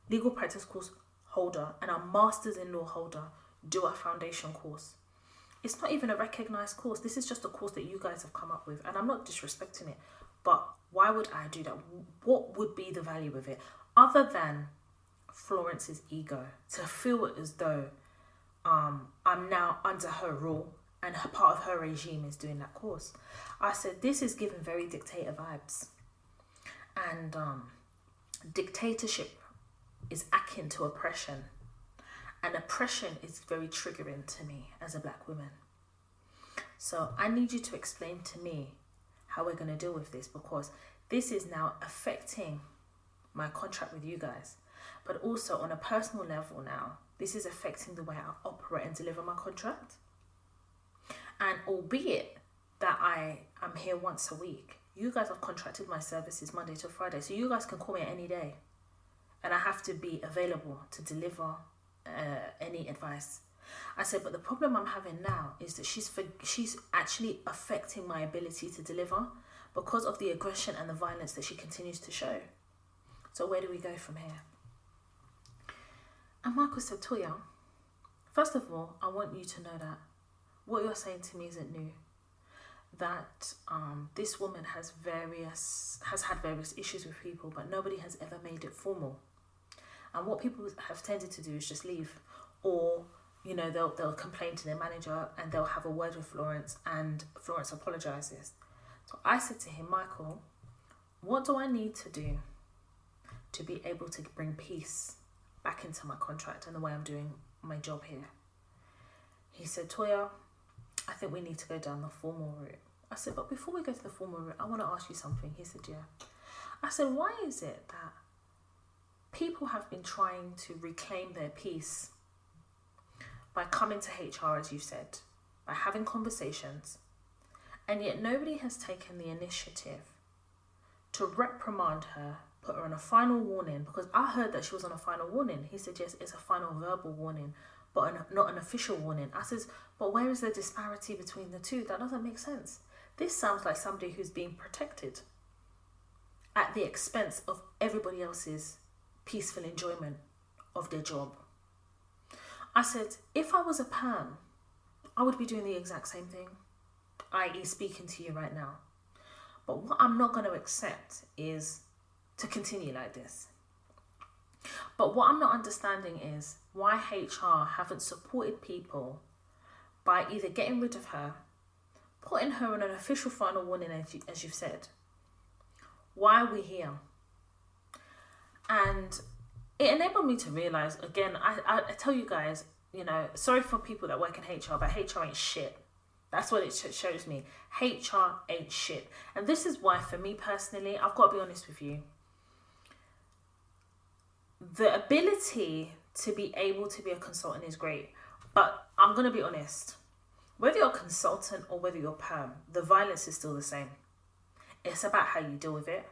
legal practice course holder, and a master's in law holder do a foundation course? It's not even a recognized course. This is just a course that you guys have come up with, and I'm not disrespecting it, but why would I do that? What would be the value of it other than Florence's ego, to feel as though I'm now under her rule and part of her regime is doing that course? I said, this is giving very dictator vibes, and dictatorship is akin to oppression, and oppression is very triggering to me as a black woman. So I need you to explain to me how we're going to deal with this, because this is now affecting my contract with you guys. But also on a personal level now, this is affecting the way I operate and deliver my contract. And albeit that I am here once a week, you guys have contracted my services Monday to Friday, so you guys can call me any day. And I have to be available to deliver any advice. I said, but the problem I'm having now is that she's actually affecting my ability to deliver because of the aggression and the violence that she continues to show. So where do we go from here? And Michael said, Toya, first of all, I want you to know that what you're saying to me isn't new. That this woman has had various issues with people, but nobody has ever made it formal. And what people have tended to do is just leave, or they'll complain to their manager and they'll have a word with Florence, and Florence apologizes. So I said to him, Michael, what do I need to do to be able to bring peace back into my contract and the way I'm doing my job here? He said, Toya, I think we need to go down the formal route. I said, but before we go to the formal route, I want to ask you something. He said, yeah. I said, why is it that people have been trying to reclaim their peace by coming to HR, as you said, by having conversations, and yet nobody has taken the initiative to reprimand her, put her on a final warning? Because I heard that she was on a final warning. He said, yes, it's a final verbal warning, but not an official warning. I says, but where is the disparity between the two? That doesn't make sense. This sounds like somebody who's being protected at the expense of everybody else's peaceful enjoyment of their job. I said, if I was a perm, I would be doing the exact same thing, i.e. speaking to you right now. But what I'm not going to accept is to continue like this. But what I'm not understanding is why HR haven't supported people by either getting rid of her, putting her on an official final warning, as you've said. Why are we here? And it enabled me to realise, again, I tell you guys, sorry for people that work in HR, but HR ain't shit. That's what it shows me. HR ain't shit. And this is why, for me personally, I've got to be honest with you. The ability to be able to be a consultant is great. But I'm going to be honest. Whether you're a consultant or whether you're perm, the violence is still the same. It's about how you deal with it.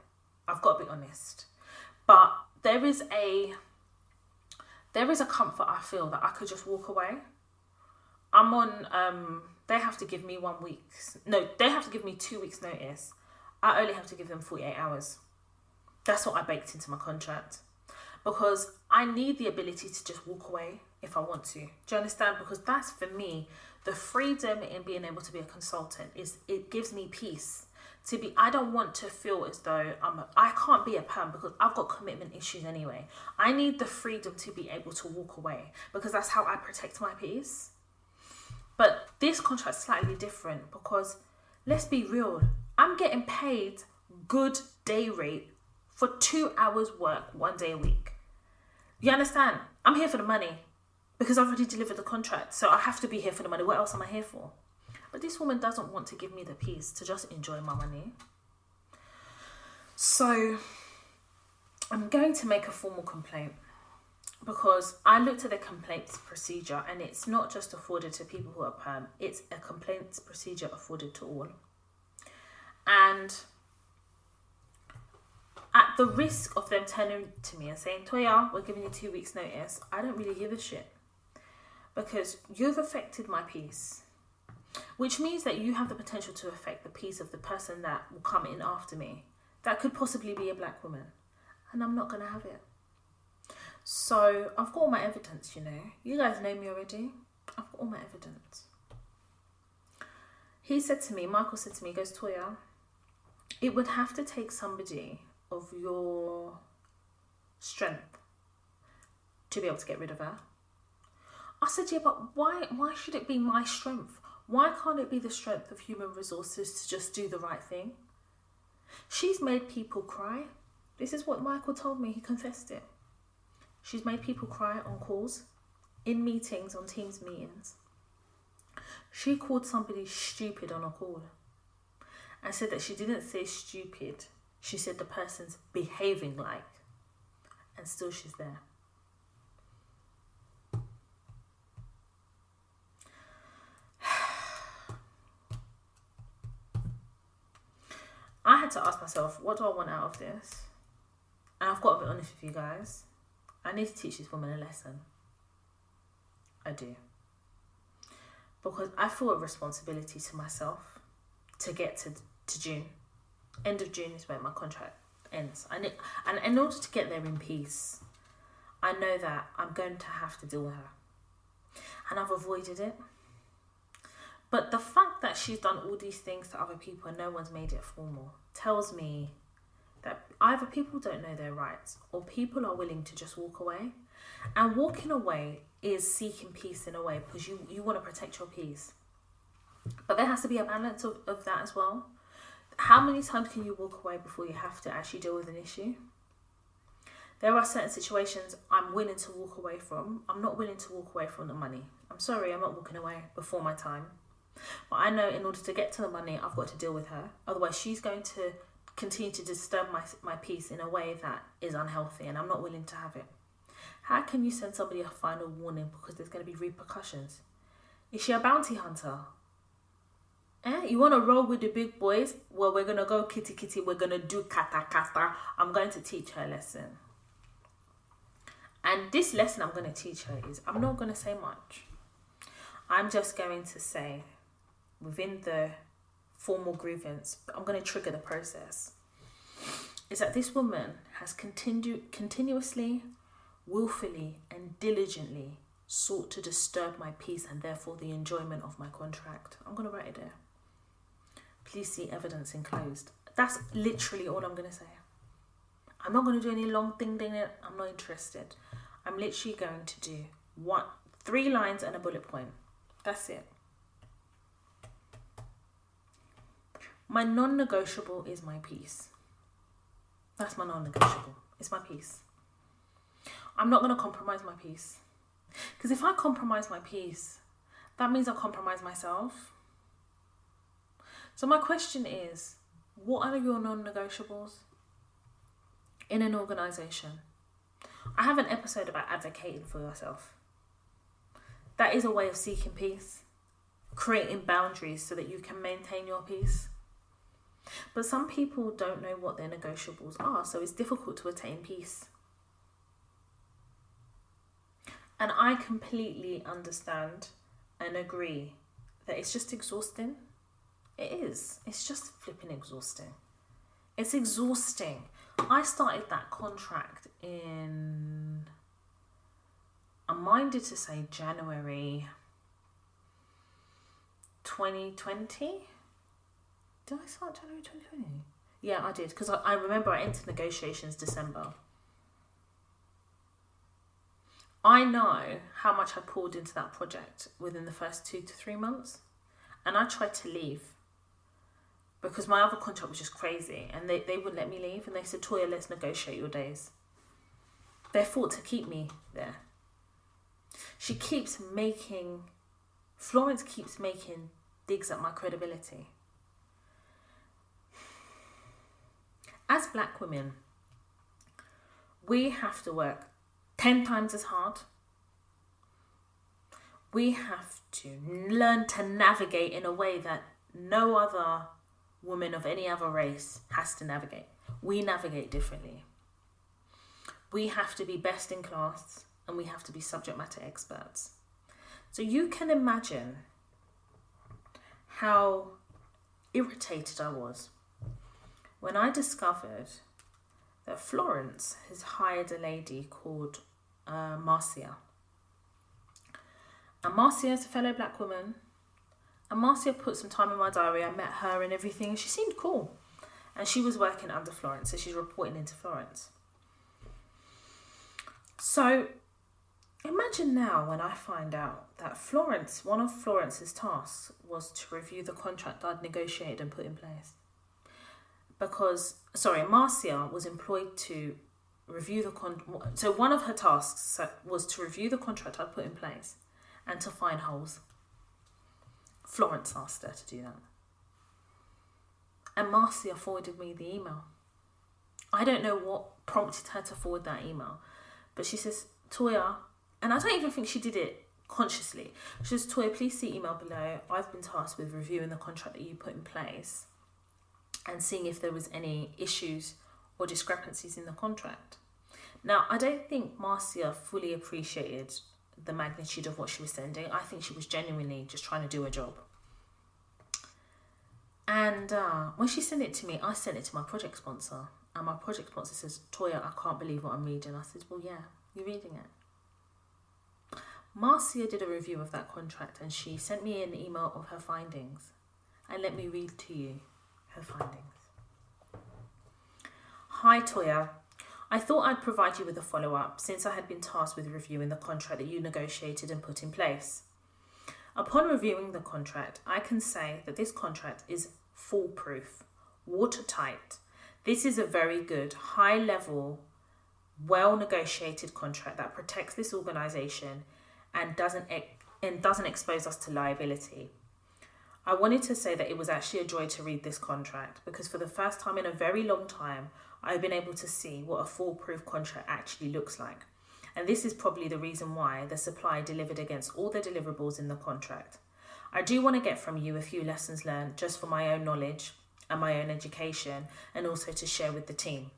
I've got to be honest. But there is a comfort I feel that I could just walk away. I'm on, they have to give me 1 week. No, they have to give me 2 weeks notice. I only have to give them 48 hours. That's what I baked into my contract. Because I need the ability to just walk away if I want to. Do you understand? Because that's, for me, the freedom in being able to be a consultant. It gives me peace. I don't want to feel as though I can't be a perm because I've got commitment issues anyway. I need the freedom to be able to walk away because that's how I protect my peace. But this contract's slightly different because, let's be real, I'm getting paid good day rate for 2 hours work 1 day a week. You understand? I'm here for the money because I've already delivered the contract. So I have to be here for the money. What else am I here for? But this woman doesn't want to give me the peace to just enjoy my money. So I'm going to make a formal complaint because I looked at the complaints procedure and it's not just afforded to people who are perm. It's a complaints procedure afforded to all. And at the risk of them turning to me and saying, Toya, we're giving you 2 weeks notice, I don't really give a shit. Because you've affected my peace. Which means that you have the potential to affect the peace of the person that will come in after me. That could possibly be a black woman. And I'm not going to have it. So I've got all my evidence, You guys know me already. I've got all my evidence. Michael said to me, he goes, Toya, it would have to take somebody of your strength to be able to get rid of her. I said, yeah, but why should it be my strength? Why can't it be the strength of human resources to just do the right thing? She's made people cry. This is what Michael told me. He confessed it. She's made people cry on calls, in meetings, on Teams meetings. She called somebody stupid on a call and said that she didn't say stupid. She said the person's behaving like, and still she's there. I had to ask myself, what do I want out of this? And I've got to be honest with you guys. I need to teach this woman a lesson. I do. Because I feel a responsibility to myself to get to June. End of June is when my contract ends. And in order to get there in peace, I know that I'm going to have to deal with her. And I've avoided it. But the fact that she's done all these things to other people and no one's made it formal tells me that either people don't know their rights or people are willing to just walk away. And walking away is seeking peace in a way, because you want to protect your peace. But there has to be a balance of that as well. How many times can you walk away before you have to actually deal with an issue? There are certain situations I'm willing to walk away from. I'm not willing to walk away from the money. I'm sorry, I'm not walking away before my time. But I know in order to get to the money, I've got to deal with her. Otherwise, she's going to continue to disturb my peace in a way that is unhealthy, and I'm not willing to have it. How can you send somebody a final warning because there's going to be repercussions? Is she a bounty hunter? You want to roll with the big boys? Well, we're going to go kitty kitty. We're going to do kata kata. I'm going to teach her a lesson. And this lesson I'm going to teach her is, I'm not going to say much. I'm just going to say, within the formal grievance, I'm going to trigger the process, is that this woman has continuously, willfully and diligently sought to disturb my peace and therefore the enjoyment of my contract. I'm going to write it there. Please see evidence enclosed. That's literally all I'm going to say. I'm not going to do any long thing. I'm not interested. I'm literally going to do 3 lines and a bullet point. That's it. My non-negotiable is my peace. That's my non-negotiable. It's my peace. I'm not going to compromise my peace. Because if I compromise my peace, that means I compromise myself. So my question is, what are your non-negotiables in an organisation? I have an episode about advocating for yourself. That is a way of seeking peace, creating boundaries so that you can maintain your peace. But some people don't know what their negotiables are, so it's difficult to attain peace. And I completely understand and agree that it's just exhausting. It is. It's just flipping exhausting. It's exhausting. I started that contract in, I'm minded to say January 2020. Did I start January 2020? Yeah, I did. Because I remember I entered negotiations December. I know how much I poured into that project within the first 2 to 3 months. And I tried to leave because my other contract was just crazy. And they wouldn't let me leave. And they said, Toya, let's negotiate your days. They fought to keep me there. Florence keeps making digs at my credibility. As black women, we have to work 10 times as hard. We have to learn to navigate in a way that no other woman of any other race has to navigate. We navigate differently. We have to be best in class and we have to be subject matter experts. So you can imagine how irritated I was when I discovered that Florence has hired a lady called Marcia. And Marcia is a fellow black woman. And Marcia put some time in my diary. I met her and everything. And she seemed cool. And she was working under Florence. So she's reporting into Florence. So imagine now when I find out that Florence, one of Florence's tasks was to review the contract I'd negotiated and put in place. Marcia was employed to review so one of her tasks was to review the contract I'd put in place and to find holes. Florence asked her to do that. And Marcia forwarded me the email. I don't know what prompted her to forward that email, but she says, Toya, and I don't even think she did it consciously. She says, Toya, please see email below. I've been tasked with reviewing the contract that you put in place. and seeing if there was any issues or discrepancies in the contract. Now, I don't think Marcia fully appreciated the magnitude of what she was sending. I think she was genuinely just trying to do a job. And when she sent it to me, I sent it to my project sponsor. And my project sponsor says, Toya, I can't believe what I'm reading. I said, well, yeah, you're reading it. Marcia did a review of that contract and she sent me an email of her findings. And let me read to you her findings. Hi, Toya. I thought I'd provide you with a follow-up since I had been tasked with reviewing the contract that you negotiated and put in place. Upon reviewing the contract, I can say that this contract is foolproof, watertight. This is a very good, high-level, well-negotiated contract that protects this organisation and doesn't expose us to liability. I wanted to say that it was actually a joy to read this contract because for the first time in a very long time, I've been able to see what a foolproof contract actually looks like. And this is probably the reason why the supplier delivered against all the deliverables in the contract. I do want to get from you a few lessons learned just for my own knowledge and my own education and also to share with the team.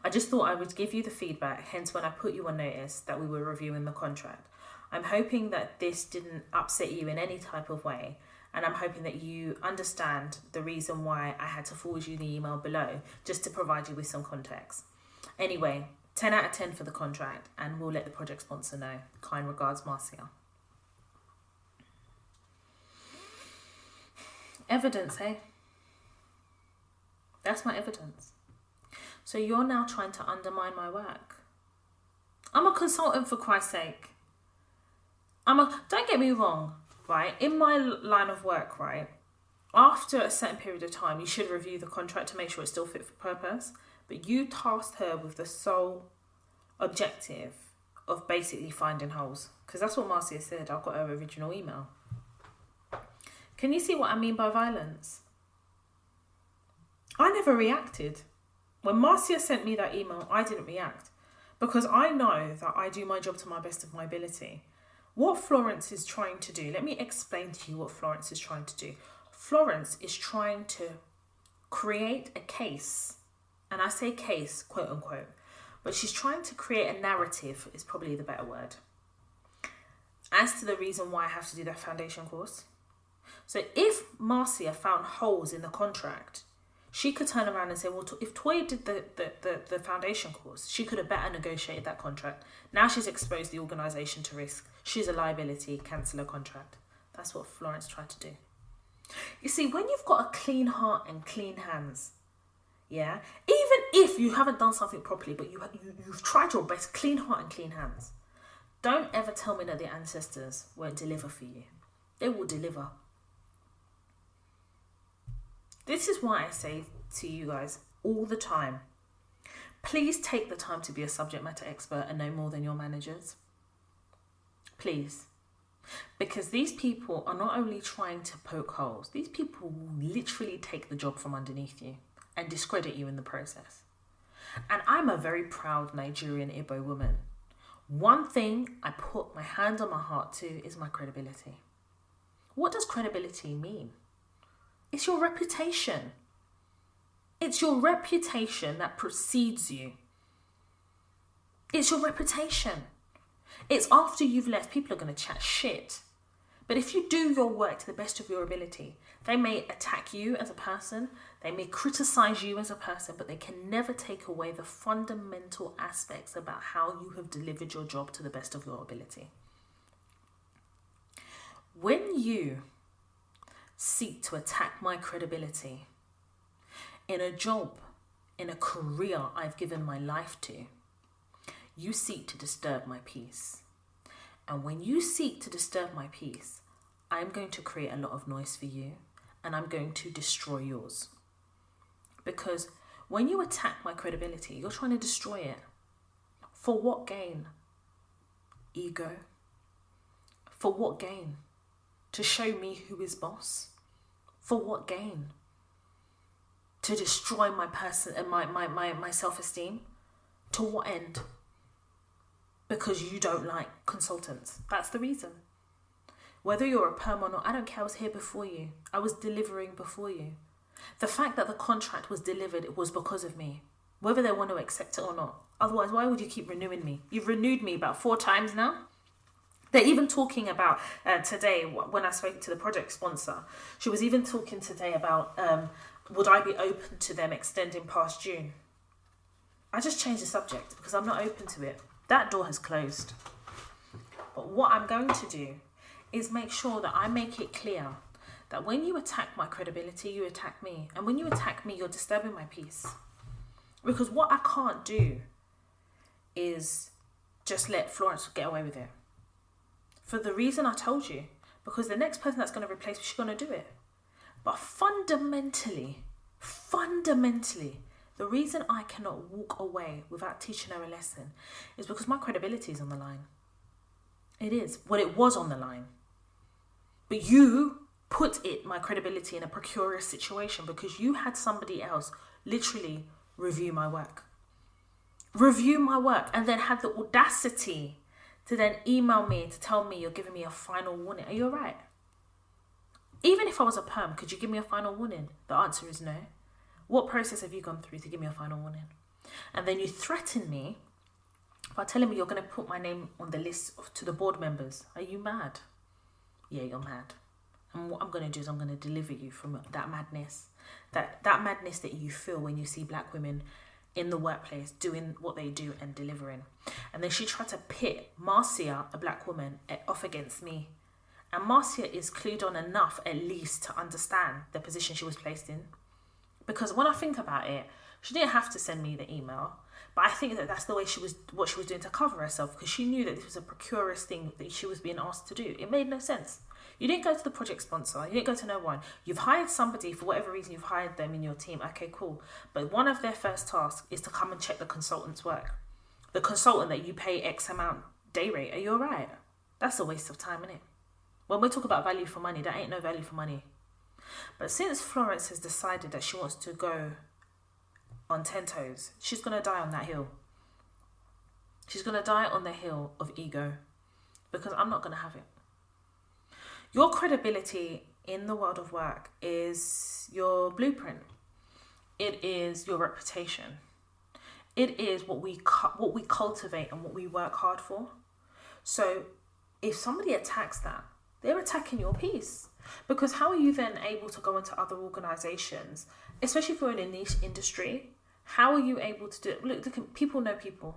I just thought I would give you the feedback, hence when I put you on notice that we were reviewing the contract. I'm hoping that this didn't upset you in any type of way, and I'm hoping that you understand the reason why I had to forward you the email below, just to provide you with some context. Anyway, 10 out of 10 for the contract, and we'll let the project sponsor know. Kind regards, Marcia. Evidence, eh? That's my evidence. So you're now trying to undermine my work. I'm a consultant, for Christ's sake. Don't get me wrong, right? In my line of work, right? After a certain period of time, you should review the contract to make sure it's still fit for purpose. But you tasked her with the sole objective of basically finding holes. Because that's what Marcia said. I've got her original email. Can you see what I mean by violence? I never reacted. When Marcia sent me that email, I didn't react. Because I know that I do my job to my best of my ability. What Florence is trying to do, let me explain to you what Florence is trying to do. Florence is trying to create a case, and I say case, quote unquote, but she's trying to create a narrative, is probably the better word, as to the reason why I have to do that foundation course. So if Marcia found holes in the contract, she could turn around and say, well, if Toya did the foundation course, she could have better negotiated that contract. Now she's exposed the organisation to risk. She's a liability, cancel her contract. That's what Florence tried to do. You see, when you've got a clean heart and clean hands, yeah, even if you haven't done something properly, but you've tried your best, clean heart and clean hands, don't ever tell me that the ancestors won't deliver for you. They will deliver. This is why I say to you guys all the time, please take the time to be a subject matter expert and know more than your managers. Please. Because these people are not only trying to poke holes, these people will literally take the job from underneath you and discredit you in the process. And I'm a very proud Nigerian Igbo woman. One thing I put my hand on my heart to is my credibility. What does credibility mean? It's your reputation. It's your reputation that precedes you. It's your reputation. It's after you've left, people are going to chat shit. But if you do your work to the best of your ability, they may attack you as a person, they may criticize you as a person, but they can never take away the fundamental aspects about how you have delivered your job to the best of your ability. When you seek to attack my credibility in a job, in a career I've given my life to, you seek to disturb my peace. And when you seek to disturb my peace, I'm going to create a lot of noise for you and I'm going to destroy yours. Because when you attack my credibility, you're trying to destroy it. For what gain? Ego. For what gain? To show me who is boss? For what gain? To destroy my person and my self-esteem? To what end? Because you don't like consultants. That's the reason. Whether you're a perm or not, I don't care. I was here before you. I was delivering before you. The fact that the contract was delivered, it was because of me, whether they want to accept it or not. Otherwise, why would you keep renewing me? You've renewed me about 4 times now. They're even talking about today, when I spoke to the project sponsor, she was even talking today about would I be open to them extending past June? I just changed the subject because I'm not open to it. That door has closed. But what I'm going to do is make sure that I make it clear that when you attack my credibility, you attack me. And when you attack me, you're disturbing my peace. Because what I can't do is just let Florence get away with it. For the reason I told you. Because the next person that's going to replace me, she's going to do it. But fundamentally, the reason I cannot walk away without teaching her a lesson is because my credibility is on the line. It is. Well, it was on the line. But you put my credibility in a precarious situation because you had somebody else literally review my work. And then had the audacity to then email me to tell me you're giving me a final warning. Are you alright? Even if I was a perm, could you give me a final warning? The answer is no. What process have you gone through to give me a final warning? And then you threaten me by telling me you're going to put my name on the list to the board members. Are you mad? Yeah, you're mad. And what I'm going to do is I'm going to deliver you from that madness. That madness that you feel when you see black women in the workplace doing what they do and delivering. And then she tried to pit Marcia, a black woman, off against me. And Marcia is clued on enough at least to understand the position she was placed in. Because when I think about it, she didn't have to send me the email. But I think that that's the way what she was doing to cover herself, because she knew that this was a precarious thing that she was being asked to do. It made no sense. You didn't go to the project sponsor. You didn't go to no one. You've hired somebody for whatever reason. You've hired them in your team. Okay, cool. But one of their first tasks is to come and check the consultant's work. The consultant that you pay X amount day rate. Are you all right? That's a waste of time, isn't it? When we talk about value for money, there ain't no value for money. But since Florence has decided that she wants to go on 10 toes, she's going to die on that hill. She's going to die on the hill of ego, because I'm not going to have it. Your credibility in the world of work is your blueprint. It is your reputation. It is what we cultivate and what we work hard for. So if somebody attacks that, they're attacking your piece. Because how are you then able to go into other organizations, especially if you're in a niche industry? How are you able to do it? Look, people know people.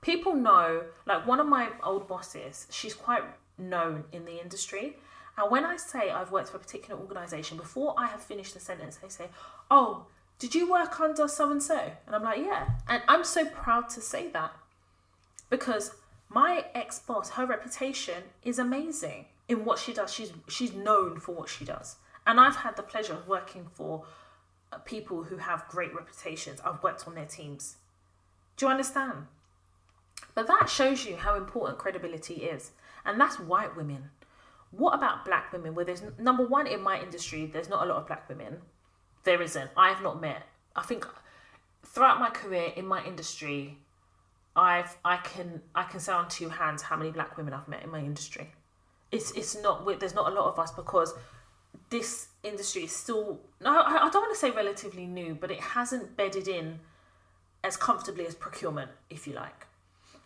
People know, like one of my old bosses, she's quite known in the industry. And when I say I've worked for a particular organization, before I have finished the sentence, they say, oh, did you work under so-and-so? And I'm like, yeah. And I'm so proud to say that, because my ex-boss, her reputation is amazing in what she does. She's known for what she does. And I've had the pleasure of working for people who have great reputations. I've worked on their teams. Do you understand? But that shows you how important credibility is. And that's white women. What about black women? Where there's, number one, in my industry, there's not a lot of black women. There isn't. I have not met. I think throughout my career in my industry, I can say on 2 hands how many black women I've met in my industry. It's not, there's not a lot of us, because this industry is still, I don't want to say relatively new, but it hasn't bedded in as comfortably as procurement, if you like.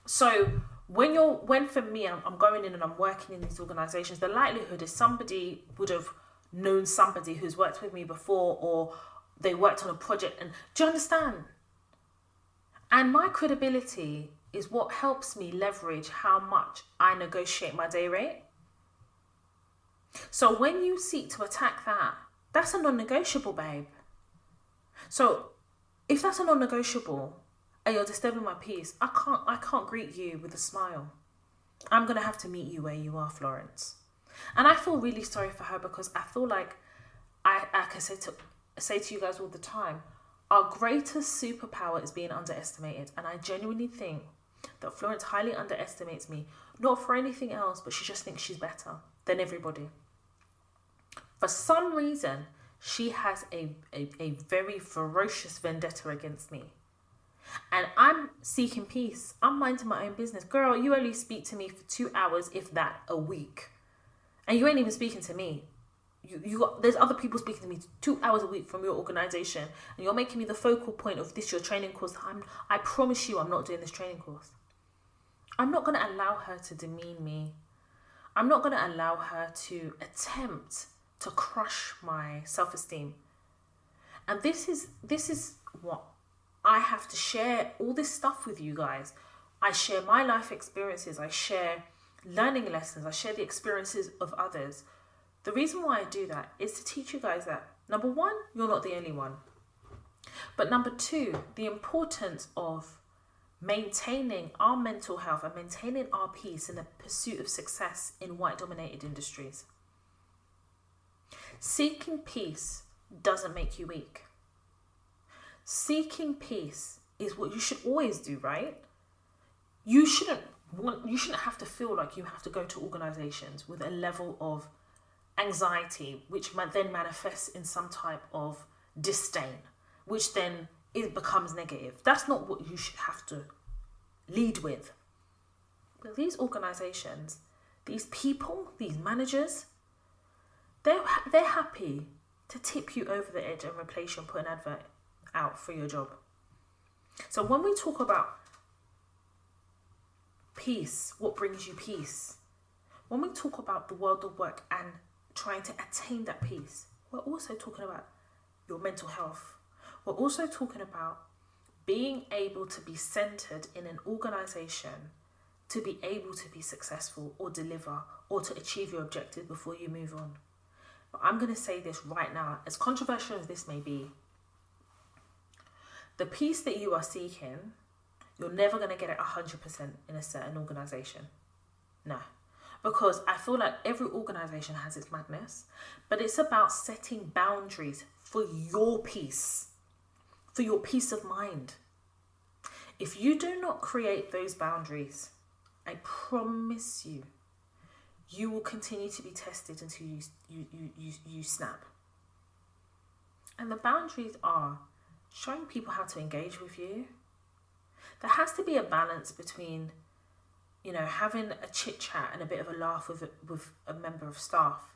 So when for me, I'm going in and I'm working in these organizations, the likelihood is somebody would have known somebody who's worked with me before, or they worked on a project. And do you understand? And my credibility is what helps me leverage how much I negotiate my day rate. So when you seek to attack that, that's a non-negotiable, babe. So if that's a non-negotiable and you're disturbing my peace, I can't greet you with a smile. I'm going to have to meet you where you are, Florence. And I feel really sorry for her, because I feel like I can say to you guys all the time, our greatest superpower is being underestimated. And I genuinely think that Florence highly underestimates me, not for anything else, but she just thinks she's better than everybody. For some reason, she has a very ferocious vendetta against me. And I'm seeking peace. I'm minding my own business. Girl, you only speak to me for 2 hours, if that, a week. And you ain't even speaking to me. there's other people speaking to me 2 hours a week from your organization, and you're making me the focal point of this your training course. I promise you I'm not doing this training course. I'm not going to allow her to demean me. I'm not going to allow her to attempt to crush my self-esteem. And this is what I have to share all this stuff with you guys. I share my life experiences. I share learning lessons. I share the experiences of others. The reason why I do that is to teach you guys that, number one, you're not the only one. But number two, the importance of maintaining our mental health and maintaining our peace in the pursuit of success in white-dominated industries. Seeking peace doesn't make you weak. Seeking peace is what you should always do, right? You shouldn't have to feel like you have to go to organizations with a level of anxiety, which might then manifest in some type of disdain, which then it becomes negative. That's not what you should have to lead with. But these organizations, these people, these managers, they're happy to tip you over the edge and replace you and put an advert out for your job. So when we talk about peace, what brings you peace? When we talk about the world of work and trying to attain that peace, we're also talking about your mental health. We're also talking about being able to be centered in an organization to be able to be successful or deliver or to achieve your objective before you move on. But I'm going to say this right now, as controversial as this may be, the peace that you are seeking, you're never going to get it 100% in a certain organization. No. Because I feel like every organization has its madness, but it's about setting boundaries for your peace, for your peace of mind. If you do not create those boundaries, I promise you, you will continue to be tested until you snap. And the boundaries are showing people how to engage with you. There has to be a balance between, having a chit chat and a bit of a laugh with a member of staff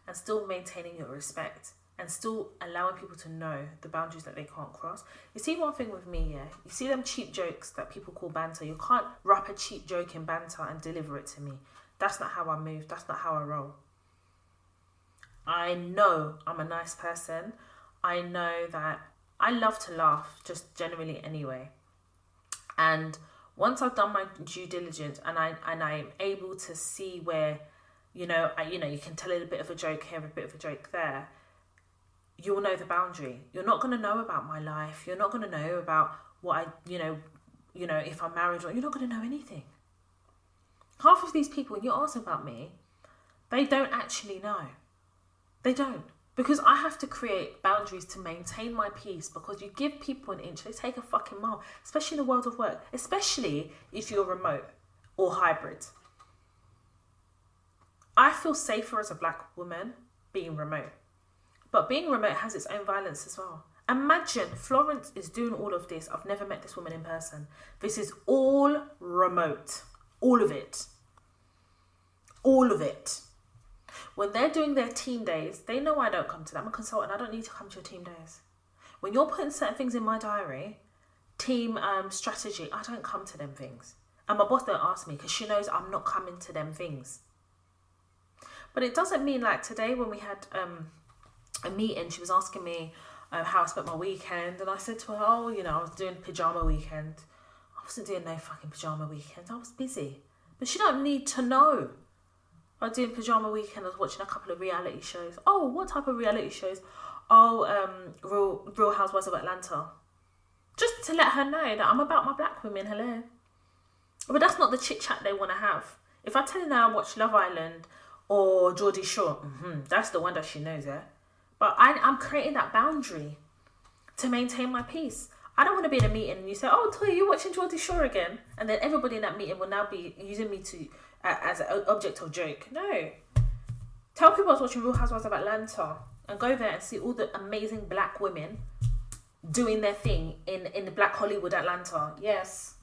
and still maintaining your respect and still allowing people to know the boundaries that they can't cross. You see one thing with me, yeah? You see them cheap jokes that people call banter. You can't wrap a cheap joke in banter and deliver it to me. That's not how I move. That's not how I roll. I know I'm a nice person. I know that I love to laugh, just generally anyway. And once I've done my due diligence and I'm able to see where, you can tell a little bit of a joke here, a bit of a joke there, you'll know the boundary. You're not going to know about my life. You're not going to know about what if I'm married, or you're not going to know anything. Half of these people, when you ask about me, they don't actually know. They don't. Because I have to create boundaries to maintain my peace, because you give people an inch, they take a fucking mile, especially in the world of work, especially if you're remote or hybrid. I feel safer as a black woman being remote. But being remote has its own violence as well. Imagine Florence is doing all of this. I've never met this woman in person. This is all remote. All of it. All of it. When they're doing their team days, they know I don't come to them. I'm a consultant. I don't need to come to your team days. When you're putting certain things in my diary, team strategy, I don't come to them things. And my boss don't ask me because she knows I'm not coming to them things. But it doesn't mean, like today when we had a meeting, she was asking me how I spent my weekend. And I said to her, I was doing pyjama weekend. I wasn't doing no fucking pyjama weekend. I was busy. But she don't need to know. I was doing pyjama weekend. I was watching a couple of reality shows. Oh, what type of reality shows? Real Housewives of Atlanta. Just to let her know that I'm about my black women. Hello. But that's not the chit chat they want to have. If I tell her now I watch Love Island or Geordie Shore, that's the one that she knows, yeah. But I'm creating that boundary to maintain my peace. I don't want to be in a meeting and you say, "Oh, Toya, you're watching Geordie Shore again," and then everybody in that meeting will now be using me as an object of joke. No. Tell people I was watching Real Housewives of Atlanta and go there and see all the amazing black women doing their thing in the Black Hollywood Atlanta. Yes.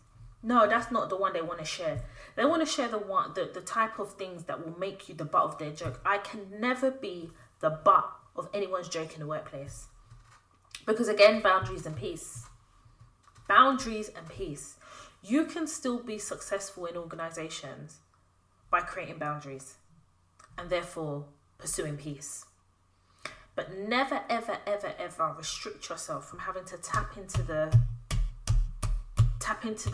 No, that's not the one they want to share. They want to share the type of things that will make you the butt of their joke. I can never be the butt of anyone's joke in the workplace. Because again, boundaries and peace. Boundaries and peace. You can still be successful in organizations by creating boundaries and therefore pursuing peace. But never, ever, ever, ever restrict yourself from having to tap into the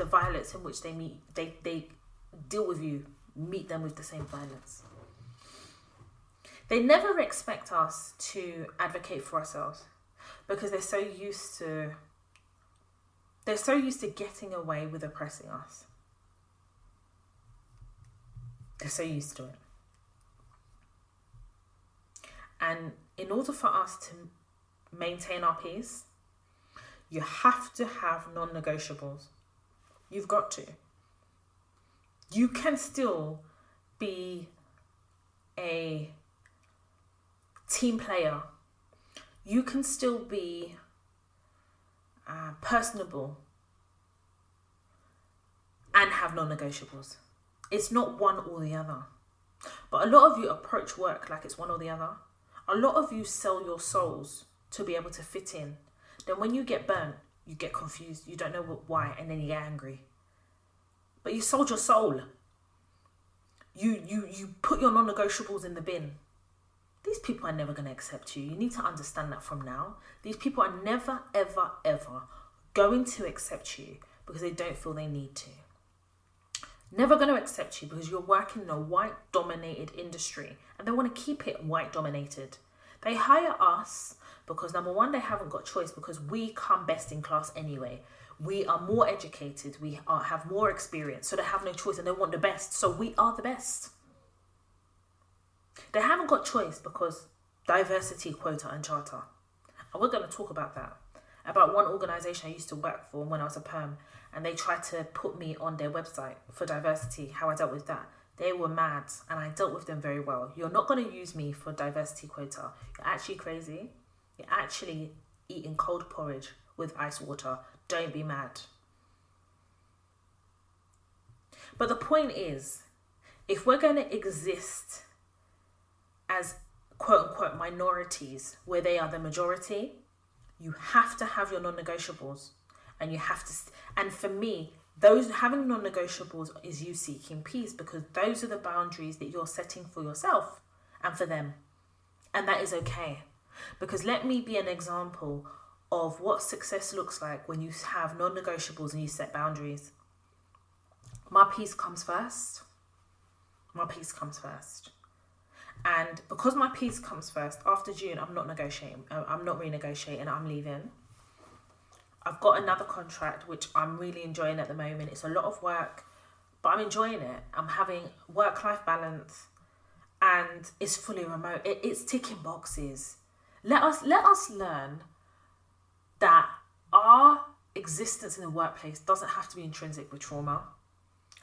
violence in which they deal with you, meet them with the same violence. They never expect us to advocate for ourselves because they're so used to getting away with oppressing us. They're so used to it. And in order for us to maintain our peace, you have to have non-negotiables. You've got to. You can still be a team player. You can still be personable and have non-negotiables. It's not one or the other. But a lot of you approach work like it's one or the other. A lot of you sell your souls to be able to fit in. Then when you get burnt, you get confused. You don't know why, and then you get angry. But you sold your soul. You put your non-negotiables in the bin. These people are never going to accept you. You need to understand that from now. These people are never, ever, ever going to accept you because they don't feel they need to. Never going to accept you because you're working in a white-dominated industry and they want to keep it white-dominated. They hire us because, number one, they haven't got choice because we come best in class anyway. We are more educated. We have more experience. So they have no choice and they want the best. So we are the best. They haven't got choice because diversity, quota and charter. And we're going to talk about that. About one organisation I used to work for when I was a perm, and they tried to put me on their website for diversity, how I dealt with that. They were mad and I dealt with them very well. You're not going to use me for diversity quota. You're actually crazy. You're actually eating cold porridge with ice water. Don't be mad. But the point is, if we're going to exist as quote unquote minorities where they are the majority, you have to have your non-negotiables, and you have to. And for me, those having non-negotiables is you seeking peace because those are the boundaries that you're setting for yourself and for them, and that is okay. Because let me be an example of what success looks like when you have non-negotiables and you set boundaries. My peace comes first. My peace comes first. And because my peace comes first, after June, I'm not negotiating. I'm not renegotiating. I'm leaving. I've got another contract, which I'm really enjoying at the moment. It's a lot of work, but I'm enjoying it. I'm having work-life balance and it's fully remote. It's ticking boxes. Let us learn that our existence in the workplace doesn't have to be intrinsic with trauma.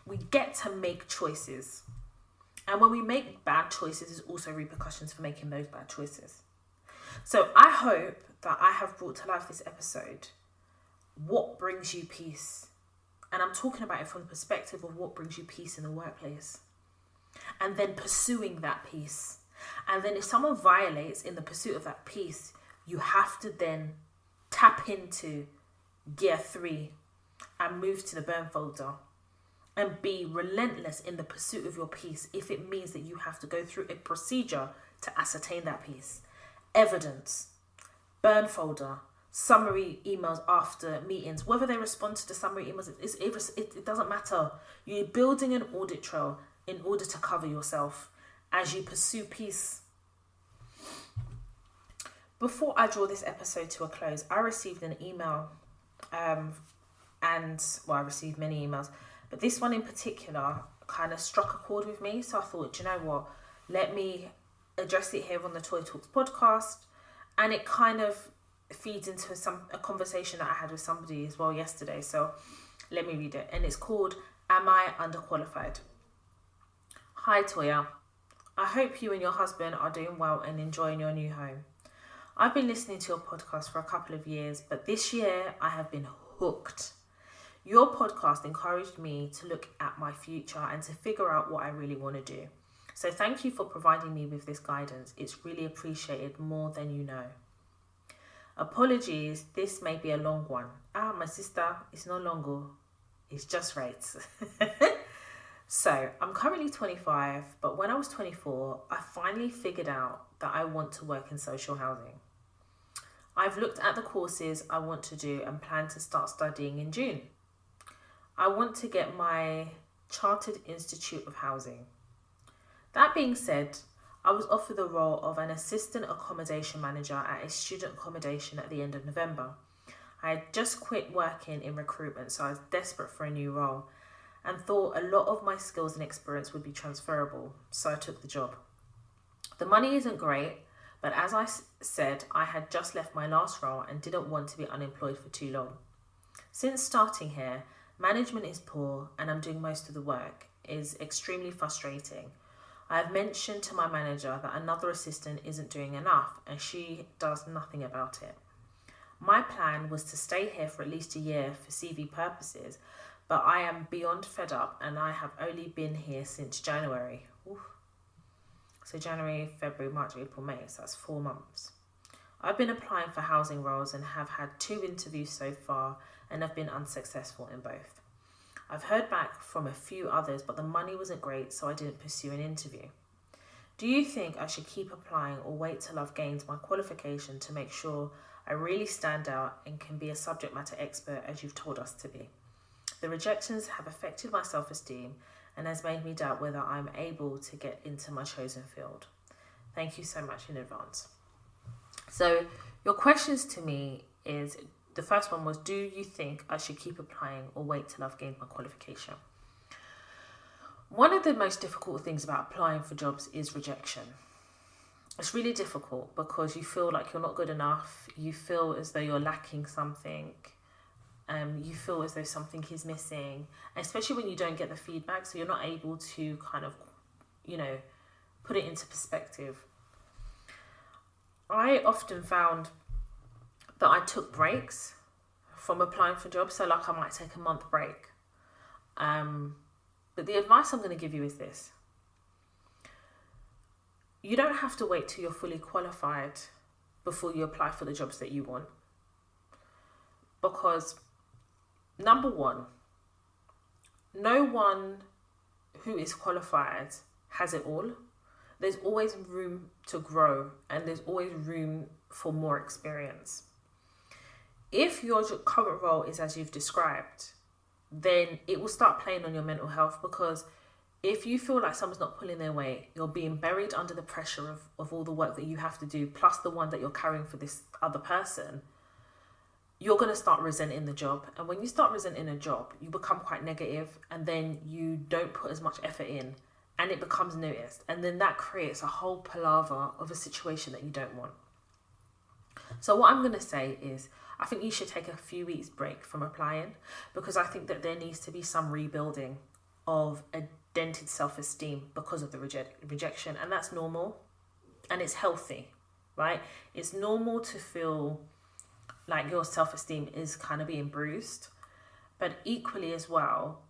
We get to make choices. And when we make bad choices, there's also repercussions for making those bad choices. So I hope that I have brought to life this episode what brings you peace. And I'm talking about it from the perspective of what brings you peace in the workplace. And then pursuing that peace. And then if someone violates in the pursuit of that peace, you have to then tap into gear 3 and move to the burn folder. And be relentless in the pursuit of your peace if it means that you have to go through a procedure to ascertain that peace. Evidence, burn folder, summary emails after meetings, whether they respond to the summary emails, it doesn't matter. You're building an audit trail in order to cover yourself as you pursue peace. Before I draw this episode to a close, I received an email I received many emails, but this one in particular kind of struck a chord with me. So I thought, do you know what? Let me address it here on the Toy Talks podcast. And it kind of feeds into a conversation that I had with somebody as well yesterday. So let me read it. And it's called, Am I Underqualified? Hi, Toya. I hope you and your husband are doing well and enjoying your new home. I've been listening to your podcast for a couple of years, but this year I have been hooked. Your podcast encouraged me to look at my future and to figure out what I really want to do. So thank you for providing me with this guidance. It's really appreciated more than you know. Apologies, this may be a long one. My sister, it's no longer. It's just right. So I'm currently 25, but when I was 24, I finally figured out that I want to work in social housing. I've looked at the courses I want to do and plan to start studying in June. I want to get my Chartered Institute of Housing. That being said, I was offered the role of an assistant accommodation manager at a student accommodation at the end of November. I had just quit working in recruitment, so I was desperate for a new role and thought a lot of my skills and experience would be transferable, so I took the job. The money isn't great, but as I said, I had just left my last role and didn't want to be unemployed for too long. Since starting here, management is poor and I'm doing most of the work. It is extremely frustrating. I have mentioned to my manager that another assistant isn't doing enough and she does nothing about it. My plan was to stay here for at least a year for CV purposes, but I am beyond fed up and I have only been here since January. Oof. So January, February, March, April, May, so that's 4 months. I've been applying for housing roles and have had 2 interviews so far and have been unsuccessful in both. I've heard back from a few others, but the money wasn't great, so I didn't pursue an interview. Do you think I should keep applying or wait till I've gained my qualification to make sure I really stand out and can be a subject matter expert as you've told us to be? The rejections have affected my self-esteem and has made me doubt whether I'm able to get into my chosen field. Thank you so much in advance. So your questions to me is, the first one was, do you think I should keep applying or wait till I've gained my qualification? One of the most difficult things about applying for jobs is rejection. It's really difficult because you feel like you're not good enough. You feel as though you're lacking something. You feel as though something is missing, especially when you don't get the feedback. So you're not able to kind of, put it into perspective. I often found that I took breaks from applying for jobs. So like I might take a month break. But the advice I'm going to give you is this. You don't have to wait till you're fully qualified before you apply for the jobs that you want. Because number one, no one who is qualified has it all. There's always room to grow and there's always room for more experience. If your current role is as you've described, then it will start playing on your mental health, because if you feel like someone's not pulling their weight, you're being buried under the pressure of all the work that you have to do, plus the one that you're carrying for this other person, you're going to start resenting the job. And when you start resenting a job, you become quite negative and then you don't put as much effort in and it becomes noticed. And then that creates a whole palaver of a situation that you don't want. So what I'm going to say is, I think you should take a few weeks break from applying, because I think that there needs to be some rebuilding of a dented self-esteem because of the rejection. And that's normal and it's healthy, right? It's normal to feel like your self-esteem is kind of being bruised, but equally as well,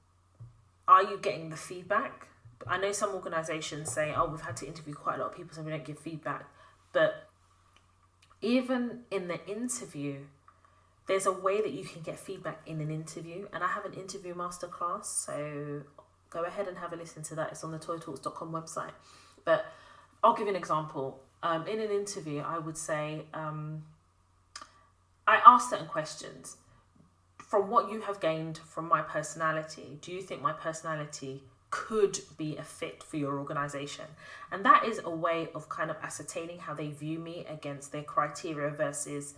are you getting the feedback? I know some organizations say, oh, we've had to interview quite a lot of people so we don't give feedback. But even in the interview, there's a way that you can get feedback in an interview. And I have an interview masterclass, so go ahead and have a listen to that. It's on the toytalks.com website. But I'll give you an example. In an interview, I would say, I ask certain questions. From what you have gained from my personality, do you think my personality could be a fit for your organization? And that is a way of kind of ascertaining how they view me against their criteria versus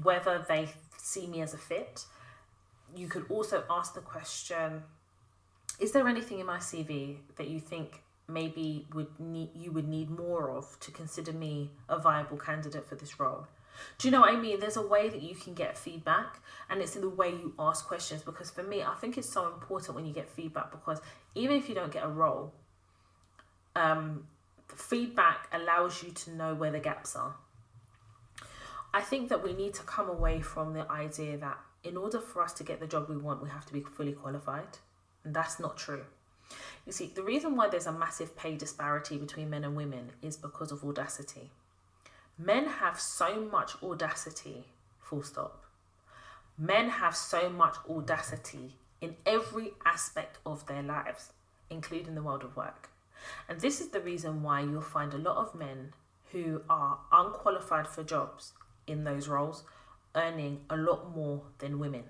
whether they see me as a fit. You could also ask the question, is there anything in my CV that you think maybe you would need more of to consider me a viable candidate for this role? Do you know what I mean? There's a way that you can get feedback, and it's in the way you ask questions. Because for me, I think it's so important when you get feedback, because even if you don't get a role, feedback allows you to know where the gaps are. I think that we need to come away from the idea that in order for us to get the job we want, we have to be fully qualified. And that's not true. You see, the reason why there's a massive pay disparity between men and women is because of audacity. Men have so much audacity, full stop. Men have so much audacity in every aspect of their lives, including the world of work. And this is the reason why you'll find a lot of men who are unqualified for jobs in those roles earning a lot more than women.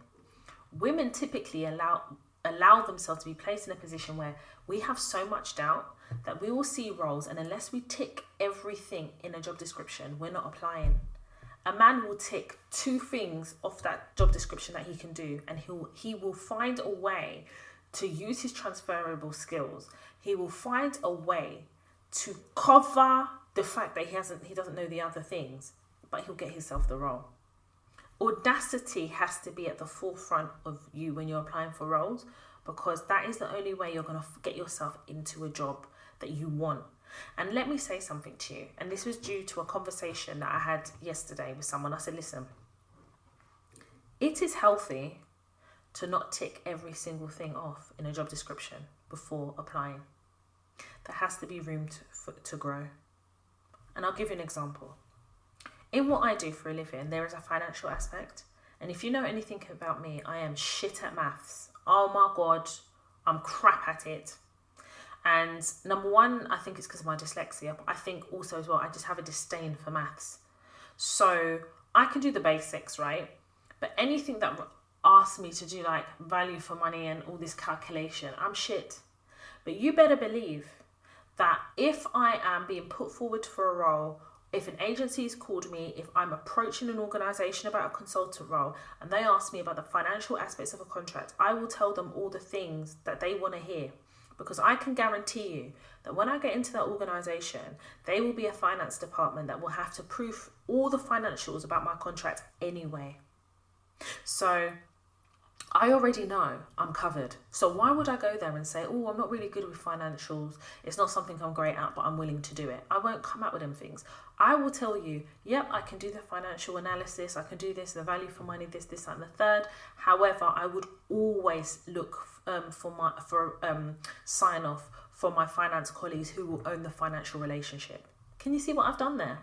Women typically allow themselves to be placed in a position where we have so much doubt that we will see roles, and unless we tick everything in a job description, we're not applying. A man will tick 2 things off that job description that he can do, and he will find a way to use his transferable skills. He will find a way to cover the fact that he doesn't know the other things, but he'll get himself the role. Audacity has to be at the forefront of you when you're applying for roles, because that is the only way you're going to get yourself into a job that you want. And let me say something to you, and this was due to a conversation that I had yesterday with someone. I said, listen, it is healthy to not tick every single thing off in a job description before applying. There has to be room to grow. And I'll give you an example. In what I do for a living, there is a financial aspect. And if you know anything about me, I am shit at maths. Oh my God, I'm crap at it. And number one, I think it's because of my dyslexia, but I think also as well, I just have a disdain for maths. So I can do the basics, right? But anything that asks me to do like value for money and all this calculation, I'm shit. But you better believe that if I am being put forward for a role, if an agency has called me, if I'm approaching an organisation about a consultant role and they ask me about the financial aspects of a contract, I will tell them all the things that they want to hear, because I can guarantee you that when I get into that organisation, there will be a finance department that will have to proof all the financials about my contract anyway. So I already know I'm covered. So why would I go there and say, oh, I'm not really good with financials, it's not something I'm great at, but I'm willing to do it? I won't come out with them things. I will tell you, yep, I can do the financial analysis, I can do this, the value for money, this, that, and the third. However, I would always look for sign off for my finance colleagues who will own the financial relationship. Can you see what I've done there?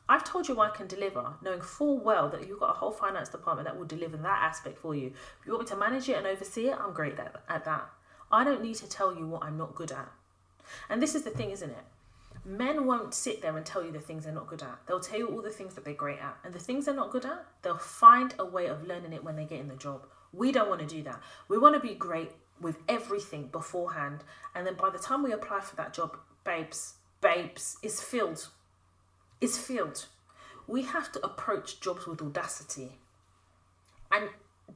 I've told you I can deliver, knowing full well that you've got a whole finance department that will deliver that aspect for you. If you want me to manage it and oversee it, I'm great at that. I don't need to tell you what I'm not good at. And this is the thing, isn't it? Men won't sit there and tell you the things they're not good at. They'll tell you all the things that they're great at. And the things they're not good at, they'll find a way of learning it when they get in the job. We don't want to do that. We want to be great with everything beforehand. And then by the time we apply for that job, babes, it's filled. It's filled. We have to approach jobs with audacity. And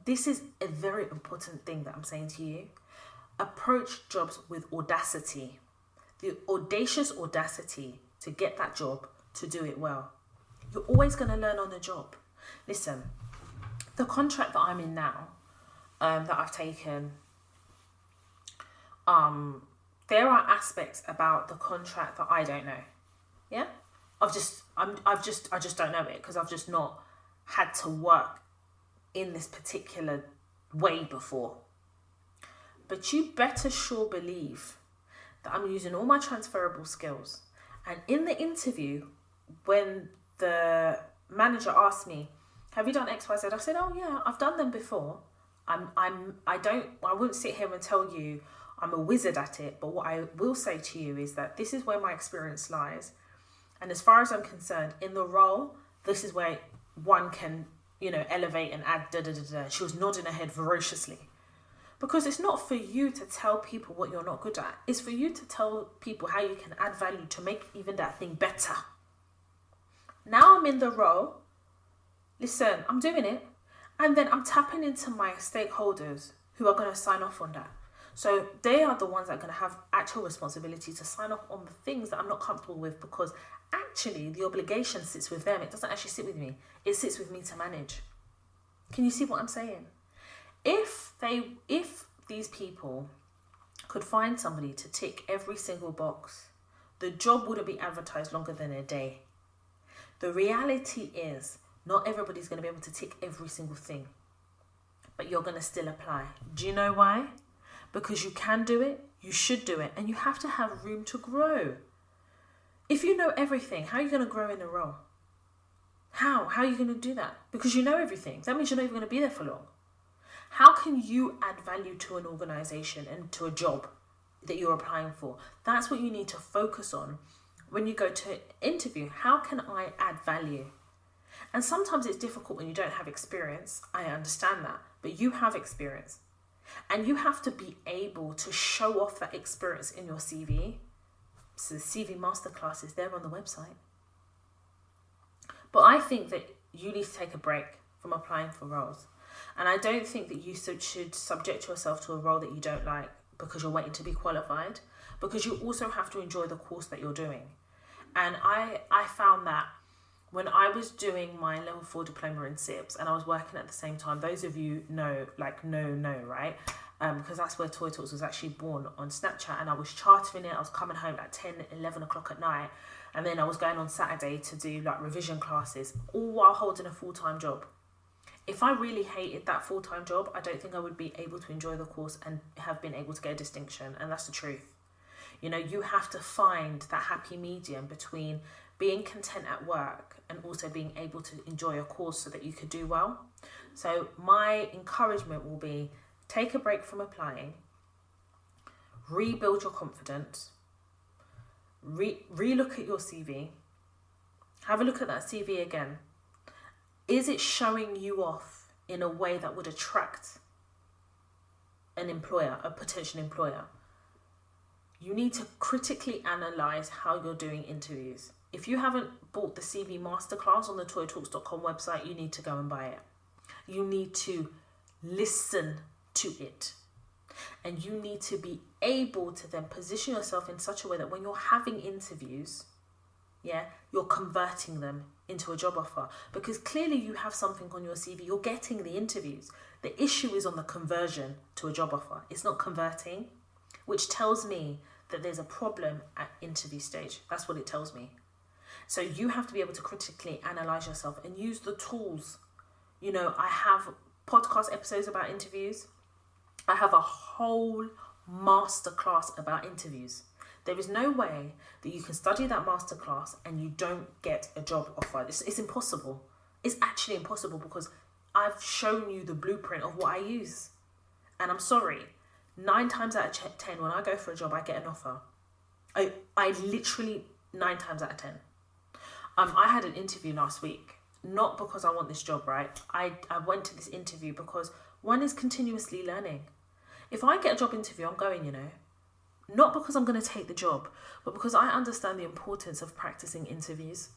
this is a very important thing that I'm saying to you. Approach jobs with audacity. The audacious audacity to get that job, to do it well. You're always going to learn on the job. Listen, the contract that I'm in now, that I've taken, there are aspects about the contract that I don't know. Yeah? I just don't know it, because I've just not had to work in this particular way before. But you better sure believe that I'm using all my transferable skills. And in the interview, when the manager asked me, have you done X, Y, Z? I said, oh yeah, I've done them before. I wouldn't sit here and tell you I'm a wizard at it, but what I will say to you is that this is where my experience lies. And as far as I'm concerned, in the role, this is where one can, elevate and add da-da-da-da. She was nodding her head ferociously. Because it's not for you to tell people what you're not good at. It's for you to tell people how you can add value to make even that thing better. Now I'm in the role. Listen, I'm doing it. And then I'm tapping into my stakeholders who are going to sign off on that. So they are the ones that are going to have actual responsibility to sign off on the things that I'm not comfortable with, because actually the obligation sits with them. It doesn't actually sit with me. It sits with me to manage. Can you see what I'm saying? If these people could find somebody to tick every single box, the job wouldn't be advertised longer than a day. The reality is, not everybody's going to be able to tick every single thing, but you're going to still apply. Do you know why? Because you can do it, You should do it, and you have to have room to grow. If you know everything, how are you going to grow in a role? How are you going to do that? Because you know everything. That means you're not even going to be there for long. How can you add value to an organization and to a job that you're applying for? That's what you need to focus on when you go to interview. How can I add value? And sometimes it's difficult when you don't have experience. I understand that. But you have experience. And you have to be able to show off that experience in your CV. So the CV masterclass is there on the website. But I think that you need to take a break from applying for roles. And I don't think that you should subject yourself to a role that you don't like because you're waiting to be qualified. Because you also have to enjoy the course that you're doing. And I found that when I was doing my level 4 diploma in SIPS and I was working at the same time, those of you know, right? Because that's where Toy Talks was actually born, on Snapchat, and I was chartering it. I was coming home at 10, 11 o'clock at night, and then I was going on Saturday to do like revision classes, all while holding a full-time job. If I really hated that full-time job, I don't think I would be able to enjoy the course and have been able to get a distinction, and that's the truth. You know, you have to find that happy medium between being content at work and also being able to enjoy a course so that you could do well. So my encouragement will be, take a break from applying, rebuild your confidence, re-look at your CV, have a look at that CV again. Is it showing you off in a way that would attract an employer, a potential employer? You need to critically analyze how you're doing interviews. If you haven't bought the CV Masterclass on the toytalks.com website, you need to go and buy it. You need to listen to it. And you need to be able to then position yourself in such a way that when you're having interviews, you're converting them into a job offer. Because clearly you have something on your CV, you're getting the interviews. The issue is on the conversion to a job offer. It's not converting, which tells me that there's a problem at interview stage. That's what it tells me. So you have to be able to critically analyze yourself and use the tools. You know, I have podcast episodes about interviews. I have a whole masterclass about interviews. There is no way that you can study that masterclass and you don't get a job offer. It's impossible. It's actually impossible because I've shown you the blueprint of what I use. And I'm sorry, 9 times out of 10, when I go for a job, I get an offer. I literally 9 times out of 10. I had an interview last week, not because I want this job, right? I went to this interview because one is continuously learning. If I get a job interview, I'm going, you know, not because I'm going to take the job, but because I understand the importance of practicing interviews.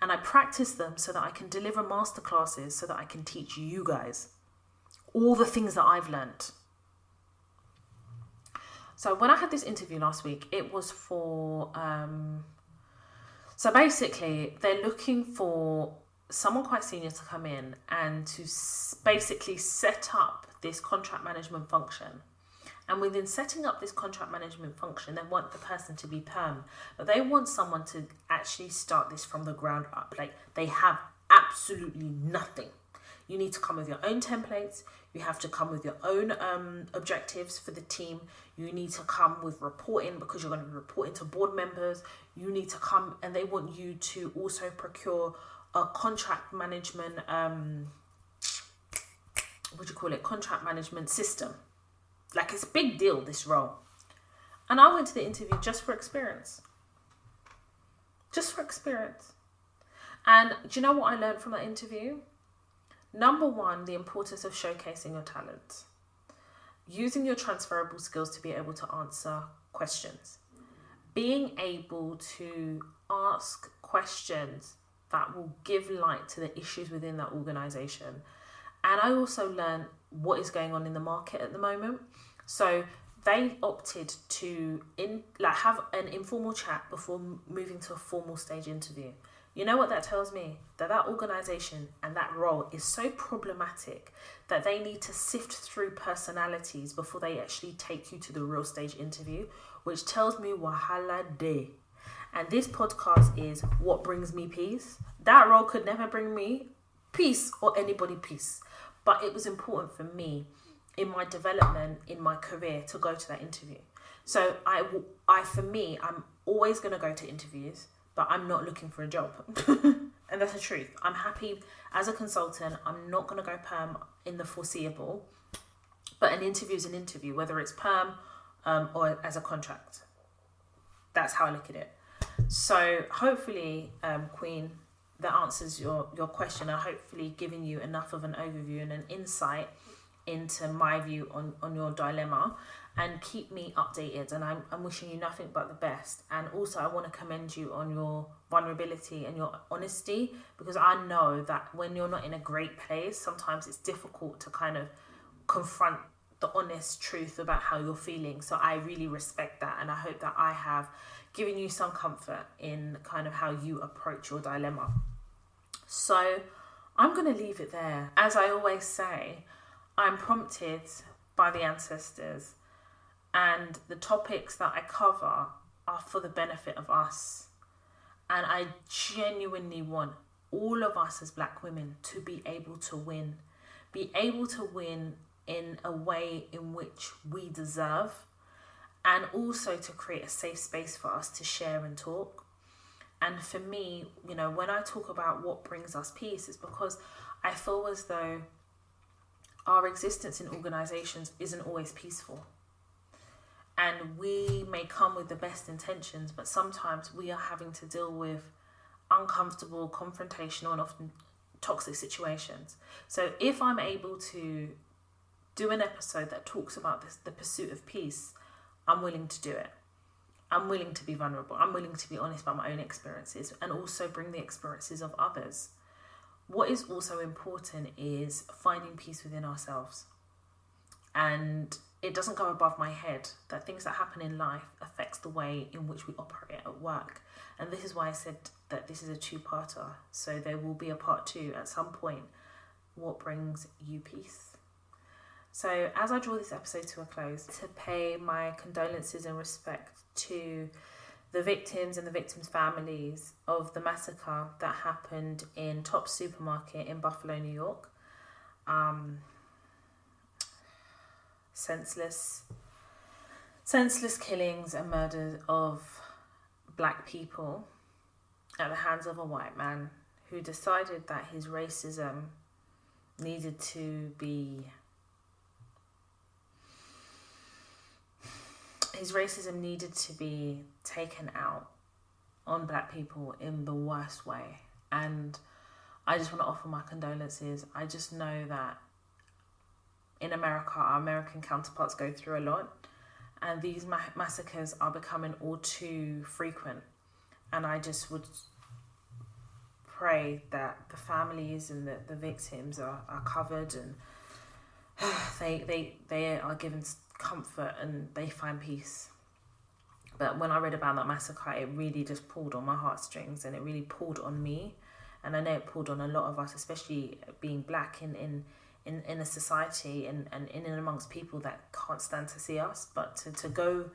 And I practice them so that I can deliver masterclasses, so that I can teach you guys all the things that I've learned. So when I had this interview last week, it was for, so basically they're looking for someone quite senior to come in and to basically set up this contract management function. And within setting up this contract management function, they want the person to be perm, but they want someone to actually start this from the ground up. Like, they have absolutely nothing. You need to come with your own templates. You have to come with your own objectives for the team. You need to come with reporting because you're going to be reporting to board members. You need to come, and they want you to also procure a contract management, contract management system. Like, it's a big deal, this role. And I went to the interview just for experience. Just for experience. And do you know what I learned from that interview? Number one, the importance of showcasing your talent. Using your transferable skills to be able to answer questions. Being able to ask questions that will give light to the issues within that organisation. And I also learned what is going on in the market at the moment. So they opted to have an informal chat before moving to a formal stage interview. You know what that tells me? That organisation and that role is so problematic that they need to sift through personalities before they actually take you to the real stage interview, which tells me wahala day. And this podcast is what brings me peace. That role could never bring me peace or anybody peace. But it was important for me in my development, in my career, to go to that interview. So for me, I'm always going to go to interviews, but I'm not looking for a job. And that's the truth. I'm happy as a consultant. I'm not going to go perm in the foreseeable, but an interview is an interview, whether it's perm or as a contract. That's how I look at it. So hopefully, Queen, that answers your question, and hopefully giving you enough of an overview and an insight into my view on your dilemma, and keep me updated. And I'm wishing you nothing but the best. And also I want to commend you on your vulnerability and your honesty, because I know that when you're not in a great place, sometimes it's difficult to kind of confront the honest truth about how you're feeling. So I really respect that, and I hope that I have given you some comfort in kind of how you approach your dilemma. So I'm going to leave it there. As I always say, I'm prompted by the ancestors, and the topics that I cover are for the benefit of us. And I genuinely want all of us as Black women to be able to win in a way in which we deserve, and also to create a safe space for us to share and talk. And for me, when I talk about what brings us peace, it's because I feel as though our existence in organizations isn't always peaceful. And we may come with the best intentions, but sometimes we are having to deal with uncomfortable, confrontational, and often toxic situations. So if I'm able to do an episode that talks about the pursuit of peace, I'm willing to do it. I'm willing to be vulnerable. I'm willing to be honest about my own experiences, and also bring the experiences of others. What is also important is finding peace within ourselves. And it doesn't go above my head that things that happen in life affects the way in which we operate at work. And this is why I said that this is a two-parter. So there will be a part 2 at some point. What brings you peace? So as I draw this episode to a close, to pay my condolences and respect to the victims and the victims' families of the massacre that happened in Tops Supermarket in Buffalo, New York. Senseless killings and murders of Black people at the hands of a white man who decided that his racism needed to be taken out on Black people in the worst way. And I just want to offer my condolences. I just know that in America, our American counterparts go through a lot, and these massacres are becoming all too frequent. And I just would pray that the families and the victims are covered, and they are given comfort and they find peace. But when I read about that massacre, it really just pulled on my heartstrings, and it really pulled on me. And I know it pulled on a lot of us, especially being Black in a society and in and amongst people that can't stand to see us. But to go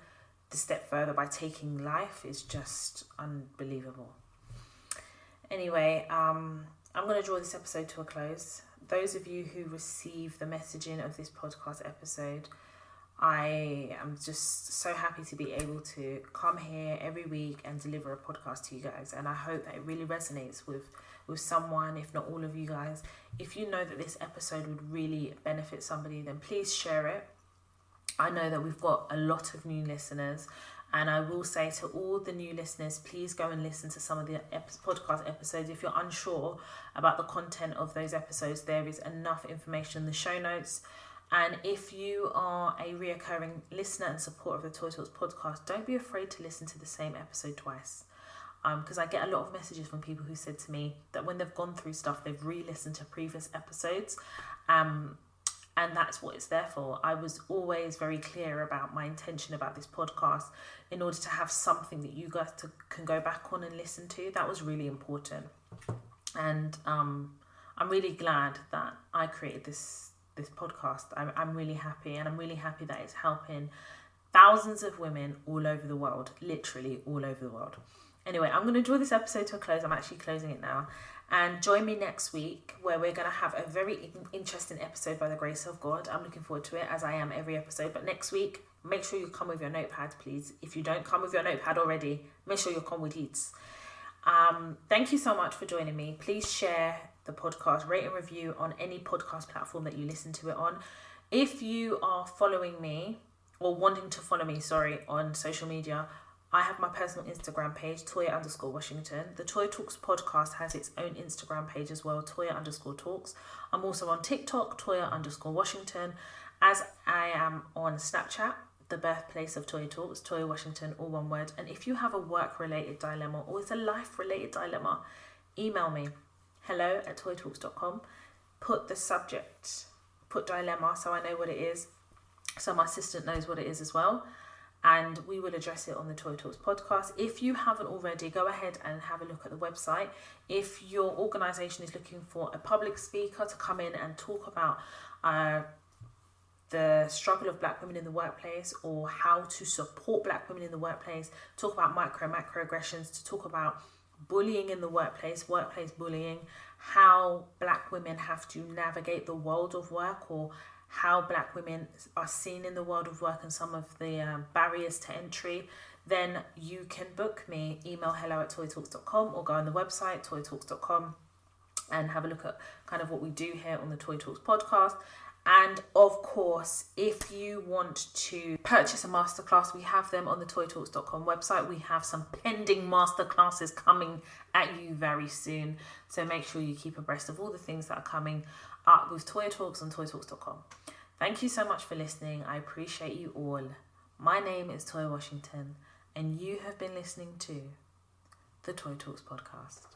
the step further by taking life is just unbelievable. Anyway, I'm going to draw this episode to a close. Those of you who receive the messaging of this podcast episode, I am just so happy to be able to come here every week and deliver a podcast to you guys. And I hope that it really resonates with someone, if not all of you guys. If you know that this episode would really benefit somebody, then please share it. I know that we've got a lot of new listeners, and I will say to all the new listeners, please go and listen to some of the podcast episodes. If you're unsure about the content of those episodes, there is enough information in the show notes. And if you are a reoccurring listener and supporter of the Toya Talks podcast, don't be afraid to listen to the same episode twice. Because I get a lot of messages from people who said to me that when they've gone through stuff, they've re-listened to previous episodes. And that's what it's there for. I was always very clear about my intention about this podcast in order to have something that you guys can go back on and listen to. That was really important. And I'm really glad that I created this podcast. I'm really happy, and I'm really happy that it's helping thousands of women all over the world, literally all over the world. Anyway, I'm going to draw this episode to a close. I'm actually closing it now. And join me next week, where we're going to have a very interesting episode by the grace of God. I'm looking forward to it, as I am every episode. But next week, Make sure you come with your notepad, please. If you don't come with your notepad already, make sure you come with it. Thank you so much for joining me. Please share the podcast, rate and review on any podcast platform that you listen to it on. If you are following me or wanting to follow me, on social media, I have my personal Instagram page, Toya_Washington. The Toya Talks podcast has its own Instagram page as well, Toya_Talks. I'm also on TikTok, Toya_Washington, as I am on Snapchat, the birthplace of Toya Talks, Toya Washington, all one word. And if you have a work-related dilemma or it's a life-related dilemma, email me, hello@toyatalks.com. Put the subject, put dilemma, so I know what it is, so my assistant knows what it is as well. And we will address it on the Toya Talks podcast. If you haven't already, go ahead and have a look at the website. If your organisation is looking for a public speaker to come in and talk about the struggle of black women in the workplace, or how to support black women in the workplace, talk about macroaggressions, to talk about bullying in the workplace bullying, how black women have to navigate the world of work, or how black women are seen in the world of work and some of the barriers to entry, then you can book me. Email hello@toyatalks.com or go on the website, toyatalks.com, and have a look at kind of what we do here on the Toya Talks podcast. And of course, if you want to purchase a masterclass, we have them on the toyatalks.com website. We have some pending masterclasses coming at you very soon. So make sure you keep abreast of all the things that are coming up with Toya Talks on toyatalks.com. Thank you so much for listening. I appreciate you all. My name is Toya Washington, and you have been listening to the Toya Talks podcast.